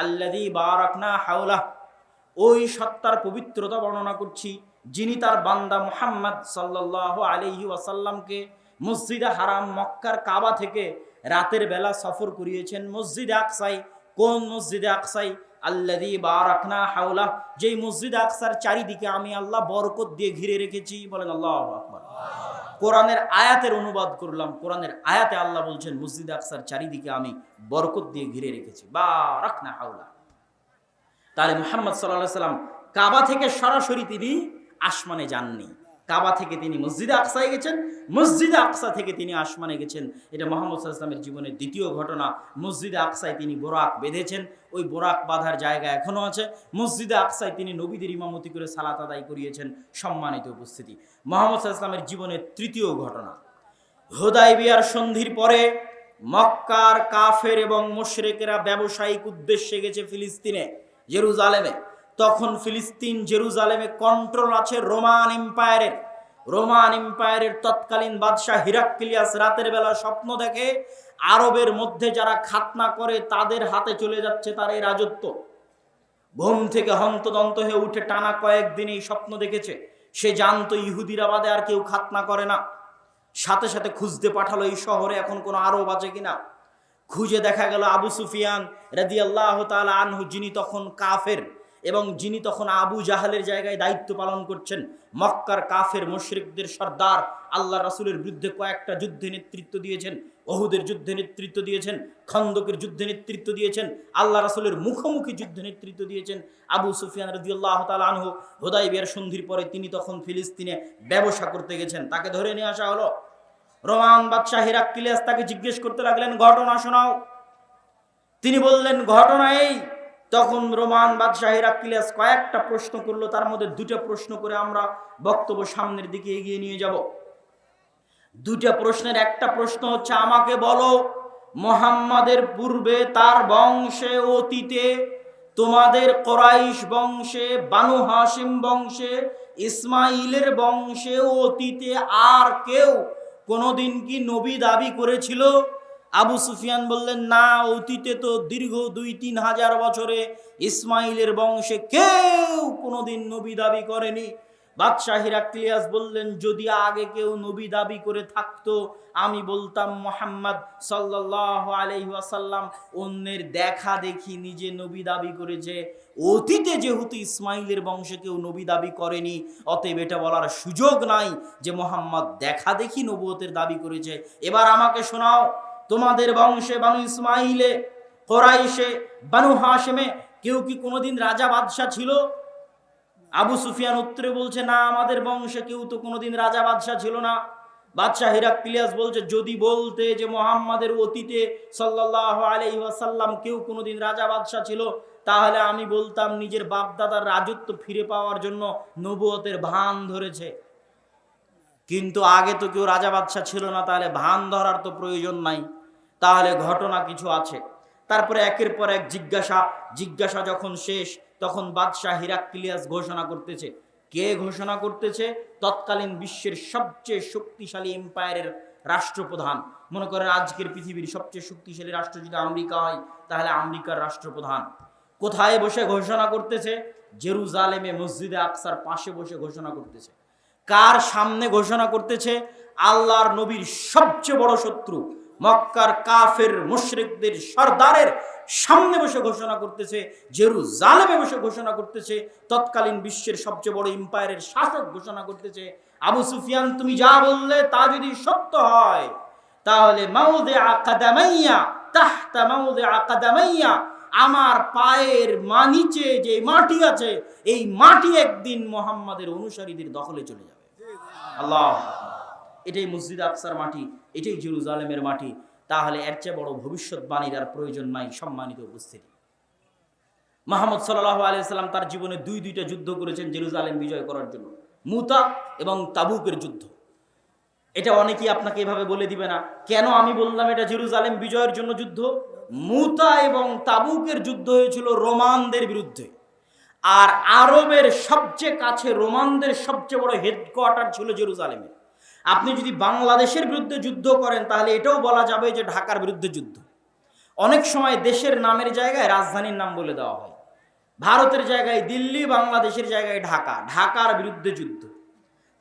আল্লাযী বারাকনা হাওলাহ। ওই সত্তার পবিত্রতা বর্ণনা করছি যিনি তার বান্দা মুহাম্মদ সাল্লাল্লাহু আলাইহি ওয়াসাল্লামকে মসজিদে হারাম মক্কার কাবা থেকে রাতের বেলা সফর করিয়েছেন মসজিদে আকসাই। কোন মসজিদে আকসাই? আল্লাযী বারাকনা হাওলা, যেই মসজিদে আকসার চারিদিকে আমি আল্লাহ বরকত দিয়ে ঘিরে রেখেছি। বলেন আল্লাহু আকবার। কোরআনের আয়াতের অনুবাদ করলাম। কোরআনের আয়াতে আল্লাহ বলছেন মসজিদে আকসার চারিদিকে আমি বরকত দিয়ে ঘিরে রেখেছি, বারাকনা হাওলা। তাহলে মুহাম্মদ সাল্লাল্লাহু আলাইহি সাল্লাম কাবা থেকে সরাসরি তিনি আসমানে যাননি, কাবা থেকে তিনি মসজিদে আকসায় গেছেন, মসজিদে আকসা থেকে তিনি আসমানে গেছেন। এটা মুহাম্মদ সাল্লাল্লাহু আলাইহি সাল্লামের জীবনের দ্বিতীয় ঘটনা। মসজিদে আকসায় তিনি বোরাক বেঁধেছেন, ওই বোরাক বাঁধার জায়গা এখনো আছে। মসজিদে আকসায় তিনি নবীদের ইমামতি করে সালাত আদায় করিয়েছেন। সম্মানিত উপস্থিতি, মুহাম্মদ সাল্লাল্লাহু আলাইহি সাল্লামের জীবনের তৃতীয় ঘটনা, হুদায়বিয়ার সন্ধির পরে মক্কার কাফের এবং মুশরিকেরা ব্যবসায়িক উদ্দেশ্যে গেছে ফিলিস্তিনে, জেরুজালেমে। তখন ফিলিস্তিন জেরুজালেমে কন্ট্রোল আছে রোমান এম্পায়ারের। রোমান এম্পায়ারের তৎকালীন বাদশাহ হিরাক্লিয়াস রাতের বেলা স্বপ্ন দেখে আরবের মধ্যে যারা খাতনা করে তাদের হাতে চলে যাচ্ছে তার এই রাজত্ব। ঘুম থেকে হন্তদন্ত হয়ে উঠে টানা কয়েকদিন এই স্বপ্ন দেখেছে। সে জানতো ইহুদিরা বাদে আর কেউ খাতনা করে না। সাথে সাথে খুঁজতে পাঠালো এই শহরে এখন কোনো আরব আছে কিনা। খুঁজে দেখা গেল আবু সুফিয়ান রাদিয়াল্লাহু তাআলা আনহু, যিনি তখন কাফের এবং যিনি তখন আবু জাহালের জায়গায় দায়িত্ব পালন করছেন, মক্কার কাফের মুশরিকদের সর্দার, আল্লাহ রাসূলের বিরুদ্ধে কয়েকটা যুদ্ধে নেতৃত্ব দিয়েছেন, ওহুদের যুদ্ধে নেতৃত্ব দিয়েছেন, খন্দকের যুদ্ধে নেতৃত্ব দিয়েছেন, আল্লাহ রাসূলের মুখোমুখি যুদ্ধে নেতৃত্ব দিয়েছেন আবু সুফিয়ান রাদিয়াল্লাহু তাআলা আনহু। হুদায়বিয়ার সন্ধির পরে তিনি তখন ফিলিস্তিনে ব্যবসা করতে গেছেন। তাকে ধরে নিয়ে আসা হলো। রোমান বাদশাহ হিরাক্লিয়াস তাকে জিজ্ঞেস করতে লাগলেন, ঘটনা শোনাও। তিনি বললেন ঘটনা এই। তখন রোমান বাদশাহ হিরাক্লিয়াস কয়েকটা প্রশ্ন করলো, তার মধ্যে দুটো প্রশ্ন করে আমরা বক্তব্য সামনের দিকে এগিয়ে নিয়ে যাব। দুটো প্রশ্নের একটা প্রশ্ন হচ্ছে, আমাকে বলো মুহাম্মাদের পূর্বে তার বংশে অতীতে তোমাদের কুরাইশ বংশে, বানু হাশিম বংশে, ইসমাইলের বংশে অতীতে আর কেউ কোনদিন কি নবী দাবি করেছিল? আবু সুফিয়ান বললেন, না, অতীতে তো দীর্ঘ 2-3 হাজার বছরে ইসমাইলের বংশে কেউ কোনোদিন নবী দাবি করেনি। বাদশাহ হিরাক্লিয়াস বললেন, যদি আগে কেউ নবী দাবি করে থাকতো আমি বলতাম মুহাম্মদ সাল্লাল্লাহু আলাইহি ওয়াসাল্লাম অন্যের দেখা দেখি নিজে নবী দাবি করেছে। অতীতে যেহেতু ইসমাইলের বংশে কেউ নবী দাবি করেনি, অতএব এটা বলার সুযোগ নাই যে মুহাম্মদ দেখা দেখি নবুয়তের দাবি করেছে। এবার আমাকে শোনাও, তোমাদের বংশে বানু ইসমাইলে, কুরাইশে, বানু হাশিমে কেউ কি কোনোদিন রাজা বাদশাহ ছিল? আবু সুফিয়ান উত্তরে বলছে, না, আমাদের বংশে কেউ তো কোনোদিন রাজা বাদশাহ ছিল না। বাদশাহ হিরাক্লিয়াস বলছে, যদি বলতে যে মুহাম্মাদের অতীতে সাল্লাল্লাহু আলাইহি ওয়াসাল্লাম কেউ কোনোদিন রাজা বাদশাহ ছিল, তাহলে আমি বলতাম নিজের বাপদাদার রাজত্ব ফিরে পাওয়ার জন্য নবুয়তের ভান ধরেছে। কিন্তু আগে তো কেউ রাজা বাদশাহ ছিল না, তাহলে ভান ধরার তো প্রয়োজন নাই, তাহলে ঘটনা কিছু আছে। তারপরে একের পর এক জিজ্ঞাসা যখন শেষ, তখন বাদশাহ হিরাক্লিয়াস ঘোষণা করতেছে। কে ঘোষণা করতেছে? তৎকালীন বিশ্বের সবচেয়ে শক্তিশালী এম্পায়ারের রাষ্ট্রপ্রধান। মনে করেন আজকের পৃথিবীর সবচেয়ে শক্তিশালী রাষ্ট্র যদি আমেরিকা হয়, তাহলে আমেরিকার রাষ্ট্রপ্রধান কোথায় বসে ঘোষণা করতেছে? জেরুজালেমে মসজিদে আকসার পাশে বসে ঘোষণা করতেছে। কার সামনে ঘোষণা করতেছে? আল্লাহর নবীর সবচেয়ে বড় শত্রু মক্কার কাফের মুশরিকদের সর্দারের সামনে বসে ঘোষণা করতেছে, জেরুজালেমে বসে ঘোষণা করতেছে। তৎকালীন বিশ্বের সবচেয়ে বড় এম্পায়ারের শাসক ঘোষণা করতেছে, আবু সুফিয়ান তুমি যা বললে তা যদি সত্য হয়, তাহলে মাউদিআ কাদামাইয়া তাহতা মাউদিআ কাদামাইয়া, আমার পায়ের নিচে যে মাটি আছে এই মাটি একদিন মুহাম্মাদের অনুসারীদের দখলে চলে যাবে। আল্লাহ, এটাই মসজিদ আকসার মাটি, এটাই জেরুজালেমের মাটি। তাহলে এর চেয়ে বড় ভবিষ্যৎবাণীর আর প্রয়োজন নাই। সম্মানিত উপস্থিতি, মুহাম্মদ সাল্লাল্লাহু আলাইহি সাল্লাম তার জীবনে দুইটা যুদ্ধ করেছেন জেরুজালেম বিজয় করার জন্য, মুতা এবং তাবুকের যুদ্ধ। এটা অনেকেই আপনাকে এভাবে বলে দিবে না, কেন আমি বললাম এটা জেরুজালেম বিজয়ের জন্য যুদ্ধ? মুতা এবং তাবুকের যুদ্ধ হয়েছিল রোমানদের বিরুদ্ধে। আর আরবের সবচেয়ে কাছে রোমানদের সবচেয়ে বড় হেডকোয়ার্টার ছিল জেরুজালেমে। আপনি যদি বাংলাদেশের বিরুদ্ধে যুদ্ধ করেন তাহলে এটাও বলা যাবে যে ঢাকার বিরুদ্ধে যুদ্ধ। অনেক সময় দেশের নামের জায়গায় রাজধানীর নাম বলে দেওয়া হয়। ভারতের জায়গায় দিল্লি, বাংলাদেশের জায়গায় ঢাকা, ঢাকার বিরুদ্ধে যুদ্ধ।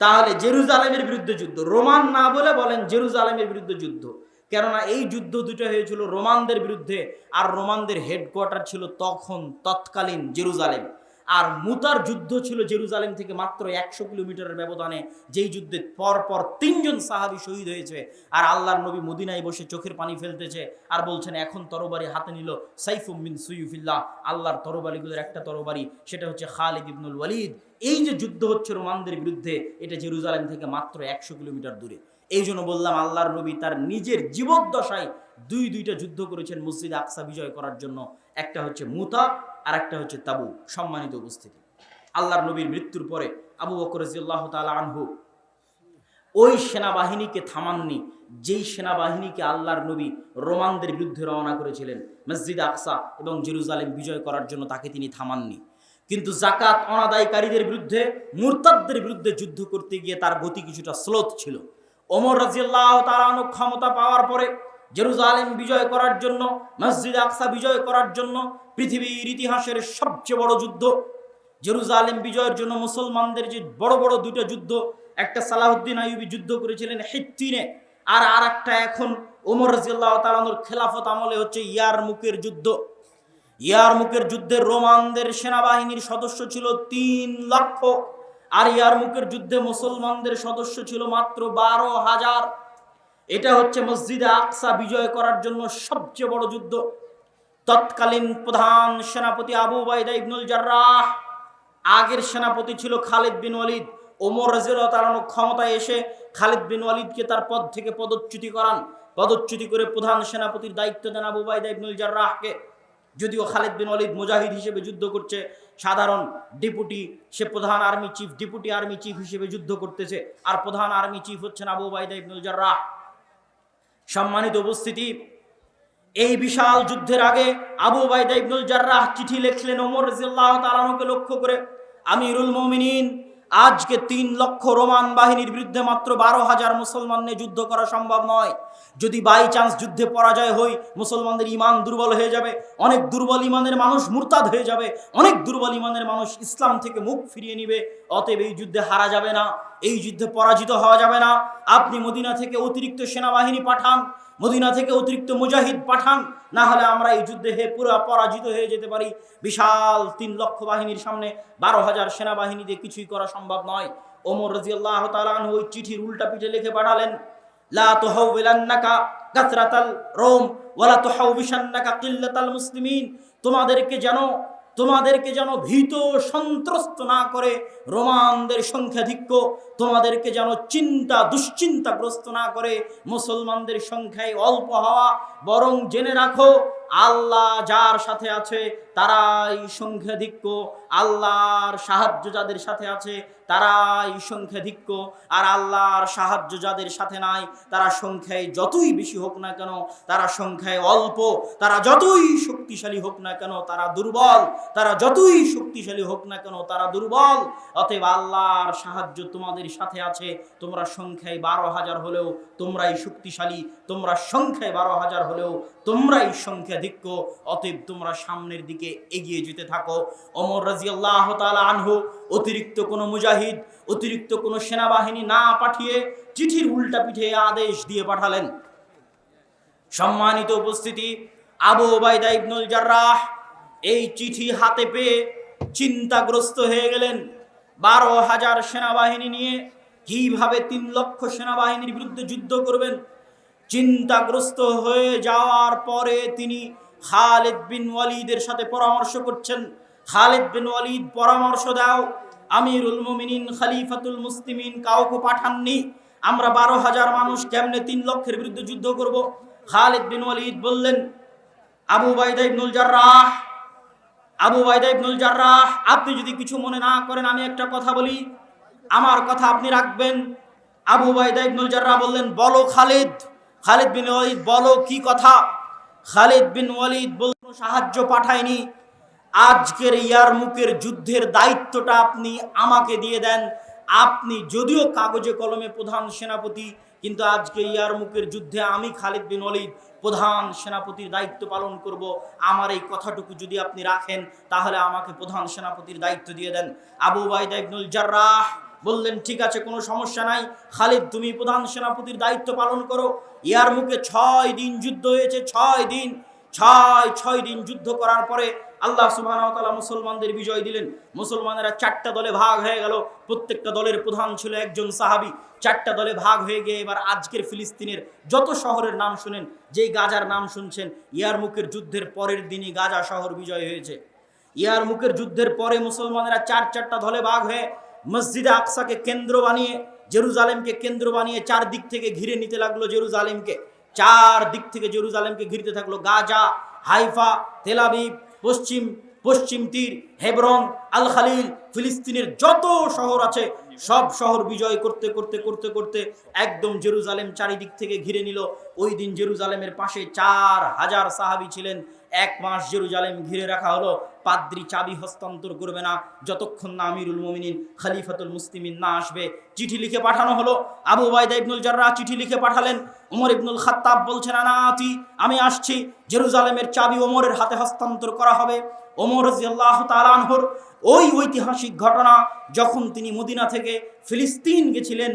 তাহলে জেরুজালেমের বিরুদ্ধে যুদ্ধ, রোমান না বলে বলেন জেরুজালেমের বিরুদ্ধে যুদ্ধ, কেননা এই যুদ্ধ দুটো হয়েছিল রোমানদের বিরুদ্ধে, আর রোমানদের হেডকোয়ার্টার ছিল তৎকালীন জেরুজালেম। আর মুতার যুদ্ধ ছিল জেরুজালেম থেকে মাত্র 100 কিলোমিটারের ব্যবধানে, যেই যুদ্ধে পরপর 3 জন সাহাবী শহীদ হয়েছে। আর আল্লাহর নবী মদিনায় বসে চোখের পানি ফেলতেছে আর বলছেন এখন তরবারি হাতে নিল সাইফুম মিন সুয়ুফিল্লাহ, আল্লাহর তরবারিগুলোর একটা তরবারি, সেটা হচ্ছে খালিদ ইবনুল ওয়ালিদ। এই যে যুদ্ধ হচ্ছে রোমানদের বিরুদ্ধে, এটা জেরুজালেম থেকে মাত্র 100 কিলোমিটার দূরে। এই জন্য বললাম আল্লাহর নবী তার নিজের জীবদ্দশায় দুইটা যুদ্ধ করেছেন মসজিদ আকসা বিজয় করার জন্য, একটা হচ্ছে মুতা আর একটা হচ্ছে তাবুক। সম্মানিত উপস্থিতি, আল্লাহর নবীর মৃত্যুর পরে আবু বকর রাদিয়াল্লাহু তাআলা আনহু ওই সেনাবাহিনীকে থামাননি, যেই সেনাবাহিনীকে আল্লাহর নবী রোমানদের বিরুদ্ধে রওনা করেছিলেন মসজিদ আকসা এবং জেরুজালেম বিজয় করার জন্য, তাকে তিনি থামাননি। কিন্তু যাকাত অনাদায়কারীদের বিরুদ্ধে, মুরতাদদের বিরুদ্ধে যুদ্ধ করতে গিয়ে তার গতি কিছুটা স্লোথ ছিল। ওমর রাদিয়াল্লাহু তাআলা আনহু ক্ষমতা পাওয়ার পরে জেরুজালেম বিজয় করার জন্য, মসজিদ আকসা বিজয় করার জন্য, পৃথিবীর ইতিহাসের সবচেয়ে বড় যুদ্ধ জেরুজালেম বিজয়ের জন্য মুসলমানদের যে বড় বড় দুটো যুদ্ধ, একটা সালাহুদ্দিন আইয়ুবী যুদ্ধ করেছিলেন হিত্তিনে, আর একটা এখন ওমর রাদিয়াল্লাহু তাআলা আনহুর খেলাফত আমলে হচ্ছে ইয়ারমুকের যুদ্ধ। ইয়ারমুকের যুদ্ধে রোমানদের সেনাবাহিনীর সদস্য ছিল 3 লক্ষ, আর ইয়ারমুকের যুদ্ধে মুসলমানদের সদস্য ছিল মাত্র 12,000। এটা হচ্ছে মসজিদে আকসা বিজয় করার জন্য সবচেয়ে বড় যুদ্ধ। তৎকালীন প্রধান সেনাপতি আবু উবাইদা ইবনুল জাররাহ, আগের সেনাপতি ছিল খালিদ বিন ওয়ালিদ। ওমর রাদিয়াল্লাহু তাআলা ক্ষমতায় এসে খালিদ বিন ওয়ালিদকে তার পদ থেকে পদচ্যুতি করান, পদচ্যুতি করে প্রধান সেনাপতির দায়িত্ব দেন আবু উবাইদা ইবনুল জাররাহকে। যদিও খালিদ বিন ওয়ালিদ মুজাহিদ হিসেবে যুদ্ধ করছে, সাধারণ ডেপুটি, সে প্রধান army chief, deputy army chief হিসেবে যুদ্ধ করতেছে, আর প্রধান আর্মি চিফ হচ্ছেন আবু উবাইদা ইবনুল জাররাহ। সম্মানিত উপস্থিতি, এই বিশাল যুদ্ধের আগে আবু উবাইদা ইবনুল জাররাহ চিঠি লিখলেন ওমর রাদিয়াল্লাহু তাআলা আনহুকে লক্ষ্য করে, আমিরুল মুমিনিন, আজকে 3 লক্ষ রোমান বাহিনীর বিরুদ্ধে মাত্র 12,000 মুসলমান নিয়ে যুদ্ধ করা সম্ভব নয়। যদি বাই চান্স যুদ্ধে পরাজয় হই, মুসলমানদের ইমান দুর্বল হয়ে যাবে, অনেক দুর্বল ইমানের মানুষ মুরতাদ হয়ে যাবে, অনেক দুর্বল ইমানের মানুষ ইসলাম থেকে মুখ ফিরিয়ে নিবে। অতএব এই যুদ্ধে হারা যাবে না, এই যুদ্ধে পরাজিত হওয়া যাবে না। আপনি মদিনা থেকে অতিরিক্ত সেনাবাহিনী পাঠান, মদিনা থেকে অতিরিক্ত মুজাহিদ পাঠান, না হলে আমরা এই যুদ্ধে পুরো পরাজিত হয়ে যেতে পারি। বিশাল 3 লক্ষ বাহিনীর সামনে 12,000 সেনাবাহিনী দিয়ে কিছুই করা সম্ভব নয়। ওমর রাদিয়াল্লাহু তাআলা আনহু ওই চিঠির উল্টা পিঠে লিখে পাঠালেন, লা তুহাউবিলান্নাকা কাসরাতাল রোম ওয়ালা তুহাউবিশান্নাকা কিল্লাতাল মুসলিমিন, তোমাদেরকে যেন ভীত সন্ত্রস্ত না করে রোমানদের সংখ্যাধিক্য, তোমাদেরকে যেন দুশ্চিন্তাগ্রস্ত না করে মুসলমানদের সংখ্যায় অল্প হওয়া, বরং জেনে রাখো আল্লাহ যার সাথে আছে তারাই সংখ্যাধিক্য, আল্লাহর সাহায্য যাদের সাথে আছে তারাই সংখ্যাধিক্য, আর আল্লাহর সাহায্য যাদের সাথে নাই তারা সংখ্যায় যতই বেশি হোক না কেন তারা সংখ্যায় অল্প, তারা যতই শক্তিশালী হোক না কেন তারা দুর্বল, তারা যতই শক্তিশালী হোক না কেন তারা দুর্বল। অতএব আল্লাহর সাহায্য তোমাদের সাথে আছে, তোমরা সংখ্যায় 12,000 হলেও তোমরাই শক্তিশালী, তোমরা সংখ্যায় 12,000 হলেও তোমরাই সংখ্যাধিক্য। অতএব তোমরা সামনের দিকে এগিয়ে যেতে থাকো। ওমর রাদিয়াল্লাহু তাআলা আনহু অতিরিক্ত কোনো মুজাহিদ, অতিরিক্ত কোনো সেনাবাহিনী না পাঠিয়ে চিঠির উল্টা পিঠে আদেশ দিয়ে পাঠালেন। সম্মানিত উপস্থিতি, আবু উবাইদা ইবনুল জাররাহ এই চিঠি হাতে পেয়ে চিন্তাগ্রস্ত হয়ে গেলেন। 12,000 সেনাবাহিনী নিয়ে কিভাবে 3 লক্ষ সেনাবাহিনীর বিরুদ্ধে যুদ্ধ করবেন? চিন্তাগ্রস্ত হয়ে যাওয়ার পরে তিনি খালিদ বিন ওয়ালিদের সাথে পরামর্শ করছেন। খালিদ বিন ওয়ালিদ পরামর্শ দাও, আমিরুল মুমিনিন খলিফাতুল মুসলিমিন কাউকে পাঠাননি, আমরা 12,000 মানুষ কেমনে 3 লক্ষের বিরুদ্ধে যুদ্ধ করব? খালিদ বিন ওয়ালিদ বললেন, আবু উবাইদা ইবনুল জাররাহ, আপনি যদি কিছু মনে না করেন আমি একটা কথা বলি, আমার কথা আপনি রাখবেন। আবু উবাইদা ইবনুল জাররাহ বললেন, বলো খালিদ। খালিদ বিন ওয়ালিদ, বলো কি কথা? খালিদ বিন ওয়ালিদ বললেন, সাহায্য পাঠায়নি, আজকের ইয়ারমুকের যুদ্ধের দায়িত্বটা আপনি আমাকে দিয়ে দেন। আপনি যদিও কাগজে কলমে প্রধান সেনাপতি, কিন্তু আজকে ইয়ারমুকের যুদ্ধে আমি খালিদ বিন ওয়ালিদ প্রধান সেনাপতির দায়িত্ব পালন করব। আমার এই কথাটুকু যদি আপনি রাখেন তাহলে আমাকে প্রধান সেনাপতির দায়িত্ব দিয়ে দেন। আবু উবাইদা ইবনুল জাররাহ বললেন ঠিক আছে, কোনো সমস্যা নাই, খালিদ তুমি প্রধান সেনাপতির দায়িত্ব পালন করো। ইয়ারমুকে 6 দিন যুদ্ধ হয়েছে, 6 দিন, 6 দিন যুদ্ধ করার পরে আল্লাহ সুবহানাহু ওয়া তাআলা মুসলমানদের বিজয় দিলেন। মুসলমানেরা 4টা দলে ভাগ হয়ে গেল, প্রত্যেকটা দলের প্রধান ছিল একজন সাহাবী। 4টা দলে ভাগ হয়ে গিয়ে এবার আজকের ফিলিস্তিনের যত শহরের নাম শুনেন, যেই গাজার নাম শুনছেন, ইয়ারমুকের যুদ্ধের পরের দিনই গাজা শহর বিজয় হয়েছে। ইয়ারমুকের যুদ্ধের পরে মুসলমানেরা 4টা দলে ভাগ হয়ে মসজিদে আকসাকে কেন্দ্র বানিয়ে, জেরুজালেমকে কেন্দ্র বানিয়ে 4 দিক থেকে ঘিরে নিতে লাগলো জেরুজালেমকে। 4 দিক থেকে জেরুজালেমকে ঘিরতে থাকলো। গাজা, হাইফা, তেল আবিব, পশ্চিম তীর, হেবরন, আল খালিল, ফিলিস্তিনের যত শহর আছে সব শহর বিজয় করতে করতে করতে করতে একদম জেরুজালেম চারিদিক থেকে ঘিরে নিল। ওই দিন জেরুজালেমের পাশে 4000 সাহাবী ছিলেন। 1 মাস জেরুজালেম ঘিরে রাখা হলো। পাদ্রী চাবি হস্তান্তর করবে না যতক্ষণ না আমিরুল মুমিনিন খলিফাতুল মুসলিমিন না আসবে। চিঠি লিখে পাঠানো হলো। আবু উবাইদা ইবনুল জাররাহ চিঠি লিখে পাঠালেন। ওমর ইবনুল খাত্তাব বলছেন আনাতি, আমি আসছি, জেরুজালেমের চাবি ওমরের হাতে হস্তান্তর করা হবে। ওমর রাদিয়াল্লাহু তাআলা আনহুর ওই ঐতিহাসিক ঘটনা, যখন তিনি মদিনা থেকে ফিলিস্তিন গেছিলেন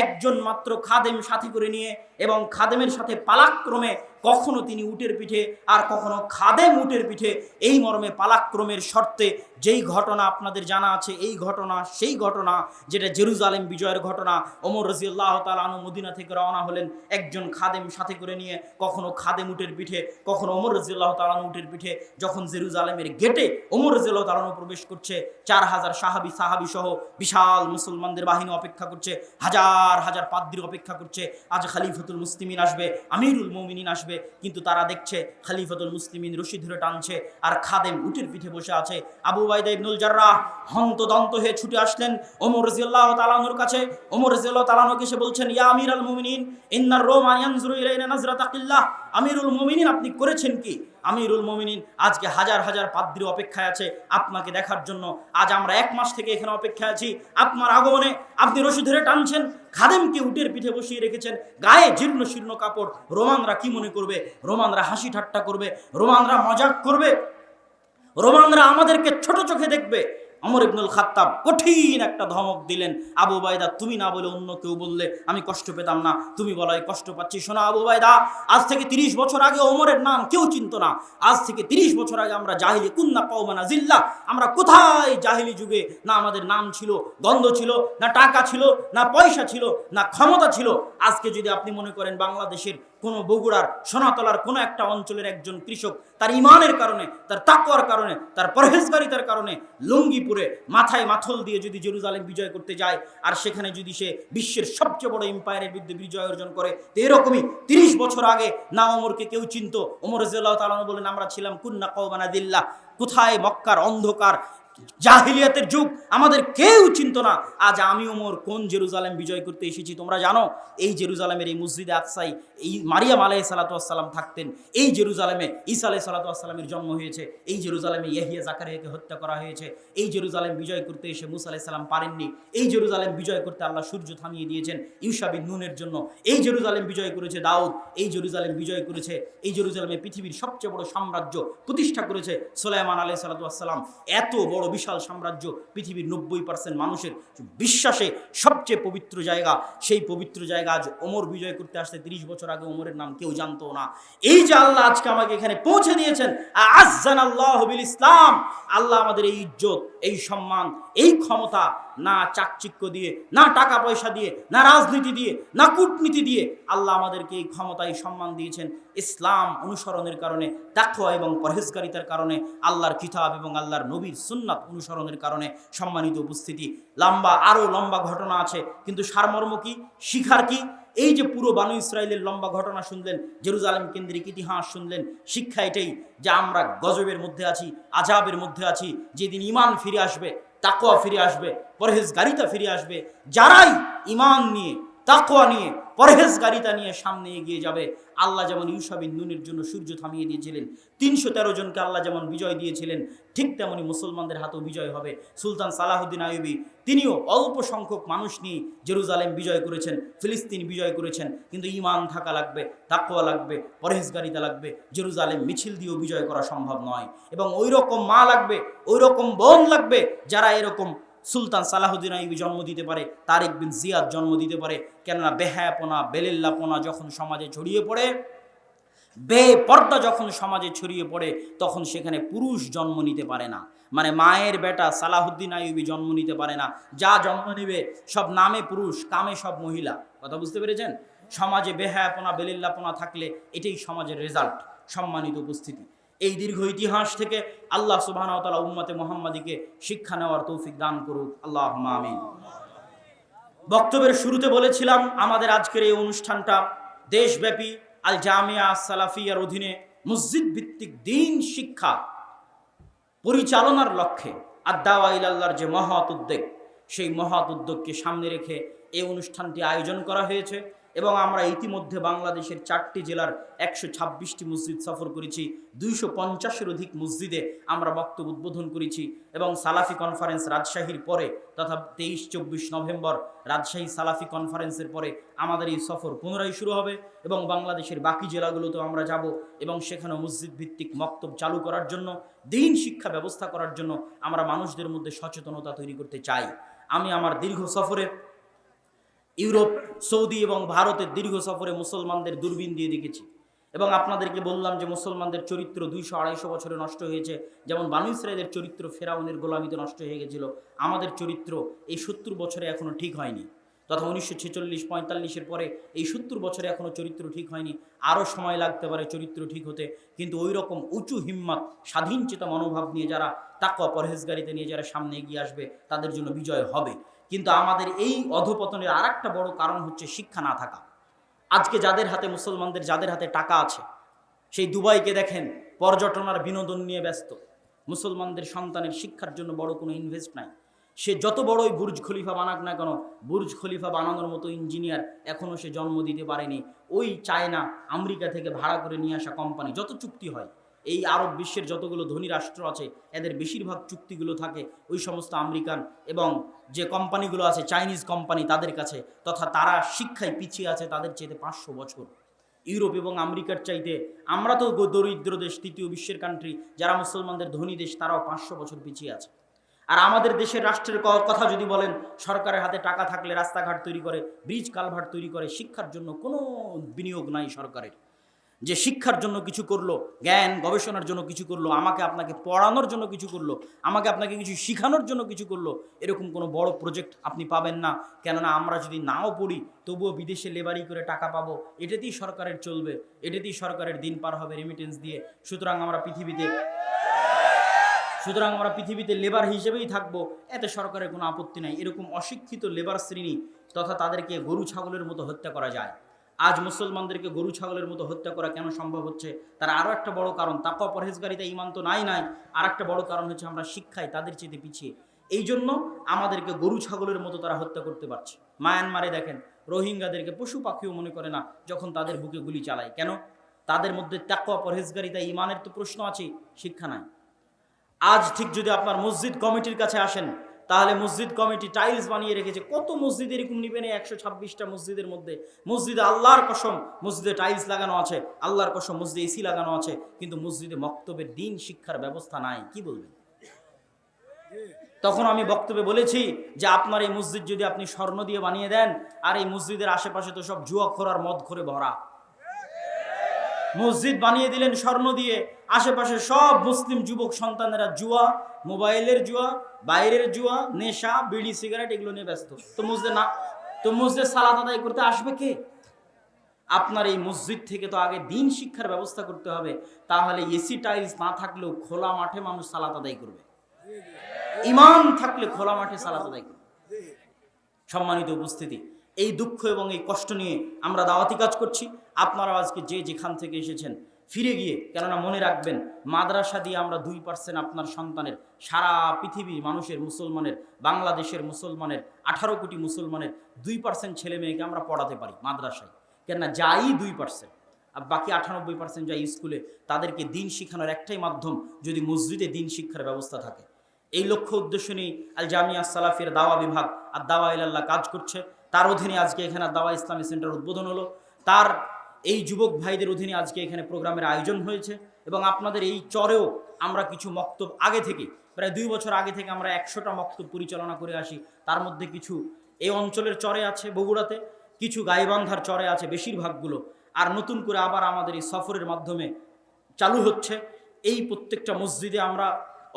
একজন মাত্র খাদেম সাথে করে নিয়ে, এবং খাদেমের সাথে পালাক্রমে, কখনো তিনি উটের পিঠে আর কখনো খাদেম উটের পিঠে, এই মর্মে পালাক্রমের শর্তে যেই ঘটনা আপনাদের জানা আছে, এই ঘটনা সেই ঘটনা যেটা জেরুজালেম বিজয়ের ঘটনা। ওমর রাদিয়াল্লাহু তাআলা আনহু মদিনা থেকে রওনা হলেন একজন খাদেম সাথে করে নিয়ে, কখনো খাদেম উটের পিঠে, কখনো ওমর রাদিয়াল্লাহু তাআলা আনহু উটের পিঠে। যখন জেরুজালেমের গেটে ওমর রাদিয়াল্লাহু তাআলা আনহু প্রবেশ করছে, 4000 সাহাবী সহ বিশাল মুসলমানদের বাহিনী অপেক্ষা করছে, হাজার হাজার পাদ্রী অপেক্ষা করছে, আজ খলিফাতুল মুসলিমিন আসবে, আমিরুল মুমিনিন আসবে। কিন্তু তারা দেখছে খলিফাতুল মুসলিমিন রশি ধরে টানছে আর খাদেম উটের পিঠে বসে আছে। আবু উবাইদা ইবনুল জাররাহ হন্তদন্ত হয়ে ছুটে আসলেন ওমর রাদিয়াল্লাহু তাআলা আনহুর কাছে। ওমর রাদিয়াল্লাহু তাআলা আনহুকে এসে বলছেন, ইয়া আমিরাল মুমিনিন ইন্নার রোমা ইয়ানজুরু ইলাইনা নাজরাতা কিল্লাহ। আমিরুল মুমিনিন আপনি করেছেন কি? আমিরুল মুমিনিন আজকে হাজার হাজার পাদ্রী অপেক্ষায় আছে আপনাকে দেখার জন্য। আজ আমরা 1 মাস থেকে এখানে অপেক্ষায় আছি আপনার আগমনে। আপনি রশি ধরে টানছেন, খাদেমকে উটের পিঠে বসিয়ে রেখেছেন, গায়ে জীর্ণ শীর্ণ কাপড়। রোমানরা কি মনে করবে? রোমানরা হাসি ঠাট্টা করবে, রোমানরা মজাক করবে, রোমানরা আমাদেরকে ছোট চোখে দেখবে। ওমর ইবনুল খাত্তাব কঠিন একটা ধমক দিলেন, আবু উবাইদা তুমি না বলে অন্য কেউ বললে আমি কষ্ট পেতাম না, তুমি বলাই কষ্ট পাচ্ছি। শোনো আবু উবাইদা, আজ থেকে 30 বছর আগে ওমরের নাম কেউ চিনত না। আজ থেকে 30 বছর আগে আমরা জাহিলি কুন্না কওমানা জিল্লা, আমরা কোথায় জাহিলি যুগে না আমাদের নাম ছিল, গন্ধ ছিল, না টাকা ছিল, না পয়সা ছিল, না ক্ষমতা ছিল। আজকে যদি আপনি মনে করেন বাংলাদেশের কোনো বগুড়ার সোনাতলার কোনো একটা অঞ্চলের একজন কৃষক তার ইমানের কারণে, তার তাকওয়ার কারণে, তার পরহেজগারিতার কারণে লুঙ্গি পরে মাথায় মাথল দিয়ে যদি জেরুজালেম বিজয় করতে যায়, আর সেখানে যদি সে বিশ্বের সবচেয়ে বড় এম্পায়ারের বিরুদ্ধে বিজয় অর্জন করে, তো এরকমই 30 বছর আগে না ওমরকে কেউ চিনত। ওমর রাদিয়াল্লাহু তাআলা বলেন আমরা ছিলাম কুন্না কওমানা দিল্লাহ, কোথায় মক্কার অন্ধকার জাহিলিয়াতের যুগ, আমাদের কেউ চিনত না। আজ আমি ওমর কোন জেরুজালেম বিজয় করতে এসেছি তোমরা জানো? এই জেরুজালেমের এই মসজিদে আকসাই এই মারিয়াম আলাইহিস সালাতু ওয়াস সালাম থাকতেন, এই জেরুজালেমে ঈসা আলাইহিস সালাতু ওয়াস সালামের জন্ম হয়েছে, এই জেরুজালেমে ইয়াহিয়া জাকারিয়াকে হত্যা করা হয়েছে, এই জেরুজালেম বিজয় করতে এসে মুসা আলাইহিস সালাম পারেননি, এই জেরুজালেম বিজয় করতে আল্লাহ সূর্য থামিয়ে দিয়েছেন ইউশা বিন নূনের জন্য, এই জেরুজালেম বিজয় করেছে দাউদ, এই জেরুজালেম বিজয় করেছে, এই জেরুজালেমে পৃথিবীর সবচেয়ে বড় সাম্রাজ্য প্রতিষ্ঠা করেছে সুলাইমান আলাইহিস সালাতু ওয়াস সালাম। এত বড় বিশাল সাম্রাজ্য, পৃথিবীর 90% মানুষের বিশ্বাসে সবচেয়ে পবিত্র জায়গা, সেই পবিত্র জায়গা আজ ওমর বিজয় করতে আসতে 30 বছর আগে ওমরের নাম কেউ জানতো না। এই যে আল্লাহ আজকে আমাকে এখানে পৌঁছে দিয়েছেন, আ'আজ্জানাল্লাহু বিল ইসলাম, আল্লাহ আমাদের এই ইজ্জত, এই সম্মান, এই ক্ষমতা না চাকচিক্য দিয়ে, না টাকা পয়সা দিয়ে, না রাজনীতি দিয়ে, না কূটনীতি দিয়ে, আল্লাহ আমাদেরকে এই ক্ষমতা, এই সম্মান দিয়েছেন ইসলাম অনুসরণের কারণে, তাকওয়া এবং পরহেজগারিতার কারণে, আল্লাহর কিতাব এবং আল্লাহর নবীর সুন্নাত অনুসরণের কারণে। সম্মানিত উপস্থিতি, আরো লম্বা ঘটনা আছে, কিন্তু সারমর্ম কি, শিখার কি? এই যে পুরো বানু ইসরাইলের লম্বা ঘটনা শুনলেন, জেরুজালেম কেন্দ্রিক ইতিহাস শুনলেন, শিক্ষা এটাই যে আমরা গজবের মধ্যে আছি, আযাবের মধ্যে আছি। যেদিন ঈমান ফিরে আসবে, তাকওয়া ফিরে আসবে, পরহেজগারিতা ফিরে আসবে, যারাই ঈমান নিয়ে, তাকওয়া নিয়ে, পরহেজগারিতা নিয়ে সামনে এগিয়ে যাবে, আল্লাহ যেমন ইউশা বিন নূনের জন্য সূর্য থামিয়ে দিয়েছিলেন, 313 জনকে আল্লাহ যেমন বিজয় দিয়েছিলেন, ঠিক তেমনি মুসলমানদের হাতেও বিজয় হবে। সুলতান সালাহুদ্দিন আইয়ুবী তিনিও অল্প সংখ্যক মানুষ নিয়ে জেরুজালেম বিজয় করেছেন, ফিলিস্তিন বিজয় করেছেন, কিন্তু ঈমান থাকা লাগবে, তাকওয়া লাগবে, পরহেজগারিতা লাগবে। জেরুজালেম মিছিল দিয়েও বিজয় করা সম্ভব নয়, এবং ওই রকম মা লাগবে, ওই রকম বোন লাগবে যারা এরকম সুলতান সালাহুদ্দিন আইয়ুবী জন্ম দিতে পারে, তারেক বিন জিয়াদ জন্ম দিতে পারে। কেননা বেহায়াপনা, বেলেল্লাপনা যখন সমাজে ছড়িয়ে পড়ে, বেপর্দা যখন সমাজে ছড়িয়ে পড়ে, তখন সেখানে পুরুষ জন্ম নিতে পারে না। মানে মায়ের বেটা সালাহুদ্দিন আইয়ুবী জন্ম নিতে পারে না, যা জন্ম নেবে সব নামে পুরুষ, কামে সব মহিলা। কথা বুঝতে পেরেছেন? সমাজে বেহায়াপনা, বেলিল্লাপনা থাকলে এটাই সমাজের রেজাল্ট। সম্মানিত উপস্থিতি, এই দীর্ঘ ইতিহাস থেকে আল্লাহ সুবহানাহু ওয়া তাআলা উম্মতে মুহাম্মাদিকে শিক্ষা নেওয়ার তৌফিক দান করুক, আল্লাহুম্মা আমিন। বক্তব্যের শুরুতে বলেছিলাম আমাদের আজকের এই অনুষ্ঠানটা দেশব্যাপী আল জামিয়া সালাফিয়ার অধীনে মসজিদ ভিত্তিক দ্বীন শিক্ষা পরিচালনার লক্ষ্যে আদ-দাওয়া ইলাল্লাহর যে মহৎ উদ্যোগ, সেই মহৎ উদ্যোগকে সামনে রেখে এই অনুষ্ঠানটি আয়োজন করা হয়েছে। এবং আমরা ইতিমধ্যে বাংলাদেশের 4টি জেলার 126টি মসজিদ সফর করেছি, 250-এর অধিক মসজিদে আমরা বক্তব্য উদ্বোধন করেছি। এবং সালাফি কনফারেন্স রাজশাহীর পরে, তথা 23-24 নভেম্বর রাজশাহী সালাফি কনফারেন্সের পরে আমাদের এই সফর পুনরায় শুরু হবে এবং বাংলাদেশের বাকি জেলাগুলোতেও আমরা যাব এবং সেখানে মসজিদ ভিত্তিক মক্তব চালু করার জন্য, দ্বীন শিক্ষা ব্যবস্থা করার জন্য আমরা মানুষদের মধ্যে সচেতনতা তৈরি করতে চাই। আমি আমার দীর্ঘ সফরে ইউরোপ, সৌদি এবং ভারতের দীর্ঘ সফরে মুসলমানদের দূরবীন দিয়ে দেখেছি এবং আপনাদেরকে বললাম যে মুসলমানদের চরিত্র 200-250 বছরে নষ্ট হয়েছে। যেমন বানু ইসরাঈলের চরিত্র ফেরাউনের গোলামিতে নষ্ট হয়ে গেছিল, আমাদের চরিত্র এই 70 বছরে এখনও ঠিক হয়নি। তথা 1946-45-এর পরে এই 70 বছরে এখনও চরিত্র ঠিক হয়নি, আরও সময় লাগতে পারে চরিত্র ঠিক হতে। কিন্তু ওই রকম উঁচু হিম্মত, স্বাধীনচেতা মনোভাব নিয়ে যারা, তাকওয়া পরহেজগারিতে নিয়ে যারা সামনে এগিয়ে আসবে, তাদের জন্য বিজয় হবে। কিন্তু আমাদের এই অধপতনের আর একটা বড় কারণ হচ্ছে শিক্ষা না থাকা। আজকে যাদের হাতে, মুসলমানদের যাদের হাতে টাকা আছে, সেই দুবাইকে দেখেন পর্যটন আর বিনোদন নিয়ে ব্যস্ত। মুসলমানদের সন্তানের শিক্ষার জন্য বড় কোনো ইনভেস্ট নাই। সে যত বড়ই বুর্জ খলিফা বানাক না কেন, বুর্জ খলিফা বানানোর মতো ইঞ্জিনিয়ার এখনও সে জন্ম দিতে পারেনি। ওই চায়না, আমেরিকা থেকে ভাড়া করে নিয়ে আসা কোম্পানি, যত চুক্তি হয়, এই আরব বিশ্বের যতগুলো ধনী রাষ্ট্র আছে, এদের বেশিরভাগ চুক্তিগুলো থাকে ওই সমস্ত আমেরিকান এবং যে কোম্পানিগুলো আছে চাইনিজ কোম্পানি তাদের কাছে। তথা তারা শিক্ষায় পিছিয়ে আছে তাদের চাইতে 500 বছর। ইউরোপ এবং আমেরিকার চাইতে আমরা তো দরিদ্র দেশ, তৃতীয় বিশ্বের কান্ট্রি, যারা মুসলমানদের ধনী দেশ, তারাও 500 বছর পিছিয়ে আছে। আর আমাদের দেশের রাষ্ট্রের কথা যদি বলেন, সরকারের হাতে টাকা থাকলে রাস্তাঘাট তৈরি করে, ব্রিজ কালভার্ট তৈরি করে, শিক্ষার জন্য কোনো বিনিয়োগ নাই সরকারের। যে শিক্ষার জন্য কিছু করলো, জ্ঞান গবেষণার জন্য কিছু করলো, আমাকে আপনাকে পড়ানোর জন্য কিছু করলো, আমাকে আপনাকে কিছু শিখানোর জন্য কিছু করলো, এরকম কোনো বড় প্রজেক্ট আপনি পাবেন না। কেননা আমরা যদি নাও পড়ি তবুও বিদেশে লেবারি করে টাকা পাবো, এটাতেই সরকারের চলবে, এটাতেই সরকারের দিন পার হবে রেমিটেন্স দিয়ে। সুতরাং আমরা পৃথিবীতে লেবার হিসেবেই থাকবো, এতে সরকারের কোনো আপত্তি নাই। এরকম অশিক্ষিত লেবার শ্রেণী তথা তাদেরকে গরু ছাগলের মতো হত্যা করা যায়। আজ মুসলমানদেরকে গরু ছাগলের মতো হত্যা করা কেন সম্ভব হচ্ছে? তার আরও একটা বড় কারণ, তাকওয়া পরহেজগারিতা, ঈমান তো নাই। আর একটা বড় কারণ হচ্ছে আমরা শিক্ষায় তাদের চেয়ে পিছিয়ে। এই জন্য আমাদেরকে গরু ছাগলের মতো তারা হত্যা করতে পারছে। মায়ানমারে দেখেন রোহিঙ্গাদেরকে পশু পাখিও মনে করে না যখন তাদের বুকে গুলি চালায়। কেন? তাদের মধ্যে তাকওয়া পরহেজগারিতা, ঈমানের তো প্রশ্ন আছে, শিক্ষা নাই। আজ ঠিক যদি আপনার মসজিদ কমিটির কাছে আসেন, তাহলে মসজিদ কমিটি টাইলস বানিয়ে রেখেছে। কত মসজিদ এরকম নিবেন? 126টা মসজিদের মধ্যে, মসজিদে আল্লাহর কসম মসজিদে টাইলস লাগানো আছে, আল্লাহর কসম মসজিদে এসি লাগানো আছে, কিন্তু মসজিদে মক্তবের দ্বীন শিক্ষার ব্যবস্থা নাই। কি বলবেন? তখন আমি বক্তব্যে বলেছি যে আপনার এই মসজিদ যদি আপনি স্বর্ণ দিয়ে বানিয়ে দেন, আর এই মসজিদের আশেপাশে তো সব জুয়াখোর আর মদখোরে ভরা, মসজিদ বানিয়ে দিলেন স্বর্ণ দিয়ে, আশেপাশে সব মুসলিম যুবক সন্তানেরা জুয়া, মোবাইলের জুয়া, বাইরের জুয়া, নেশা, বিড়ি, সিগারেট এগুলো নিয়ে ব্যস্ত। তো মসজিদে সালাত আদায় করতে আসবে কে? আপনার এই মসজিদ থেকে তো আগে দ্বীন শিক্ষার ব্যবস্থা করতে হবে। তাহলে এসি টাইলস না থাকলেও খোলা মাঠে মানুষ সালাত আদায় করবে, ঈমান থাকলে খোলা মাঠে সালাত আদায় করবে। সম্মানিত উপস্থিতি, এই দুঃখ এবং এই কষ্ট নিয়ে আমরা দাওয়াতি কাজ করছি। আপনারা আজকে যে যেখান থেকে এসেছেন ফিরে গিয়ে, কেননা মনে রাখবেন, মাদ্রাসা দিয়ে আমরা 2% আপনার সন্তানের, সারা পৃথিবীর মানুষের, মুসলমানের, বাংলাদেশের মুসলমানের, 18 কোটি মুসলমানের 2% ছেলে মেয়েকে আমরা পড়াতে পারি মাদ্রাসায়। কেননা যাই 2%, আর বাকি 98% যাই স্কুলে, তাদেরকে দিন শিখানোর একটাই মাধ্যম যদি মসজিদে দিন শিক্ষার ব্যবস্থা থাকে। এই লক্ষ্য উদ্দেশ্য নিয়ে আল জামিয়া সালাফির দাওয়া বিভাগ আর দাওয়া ইলাল্লাহ কাজ করছে। তার অধীনে আজকে এখানে দাওয়া ইসলামী সেন্টার উদ্বোধন হলো। তার এই যুবক ভাইদের অধীনে আজকে এখানে প্রোগ্রামের আয়োজন হয়েছে এবং আপনাদের এই চরেও আমরা কিছু মক্তব আগে থেকে প্রায় 2 বছর আগে থেকে আমরা 100টা মক্তব পরিচালনা করে আসি। তার মধ্যে কিছু এই অঞ্চলের চরে আছে, বগুড়াতে কিছু গাইবান্ধার চরে আছে বেশিরভাগগুলো, আর নতুন করে আবার আমাদের এই সফরের মাধ্যমে চালু হচ্ছে। এই প্রত্যেকটা মসজিদে আমরা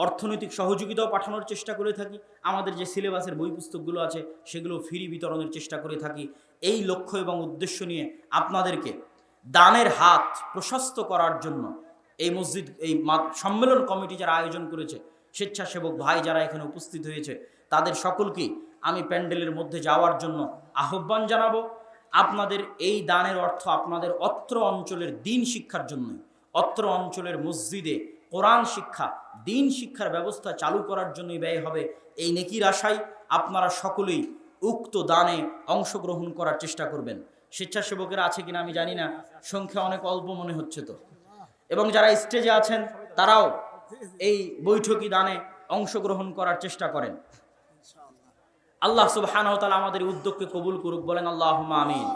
অর্থনৈতিক সহযোগিতাও পাঠানোর চেষ্টা করে থাকি, আমাদের যে সিলেবাসের বই পুস্তকগুলো আছে সেগুলো ফ্রি বিতরণের চেষ্টা করে থাকি। এই লক্ষ্য এবং উদ্দেশ্য নিয়ে আপনাদেরকে দানের হাত প্রশস্ত করার জন্য এই মসজিদ এই সম্মেলন কমিটি যারা আয়োজন করেছে, স্বেচ্ছাসেবক ভাই যারা এখানে উপস্থিত হয়েছে, তাদের সকলকেই আমি প্যান্ডেলের মধ্যে যাওয়ার জন্য আহ্বান জানাবো। আপনাদের এই দানের অর্থ আপনাদের অত্র অঞ্চলের দিন শিক্ষার জন্যই, অত্র অঞ্চলের মসজিদে কোরআন শিক্ষা, দিন শিক্ষার ব্যবস্থা চালু করার জন্যই ব্যয় হবে। এই নেকির আশায় আপনারা সকলেই উক্ত দানে অংশগ্রহণ করার চেষ্টা করবেন। স্বেচ্ছাসেবকেরা আছে কিনা আমি জানি না, সংখ্যা অনেক অল্প মনে হচ্ছে তো। এবং যারা স্টেজে আছেন তারাও এই বৈঠকি দানে অংশগ্রহণ করার চেষ্টা করেন। আল্লাহ সুবহানাহু ওয়া তাআলা আমাদের উদ্যোগকে কবুল করুক, বলেন আল্লাহুম্মা আমিন।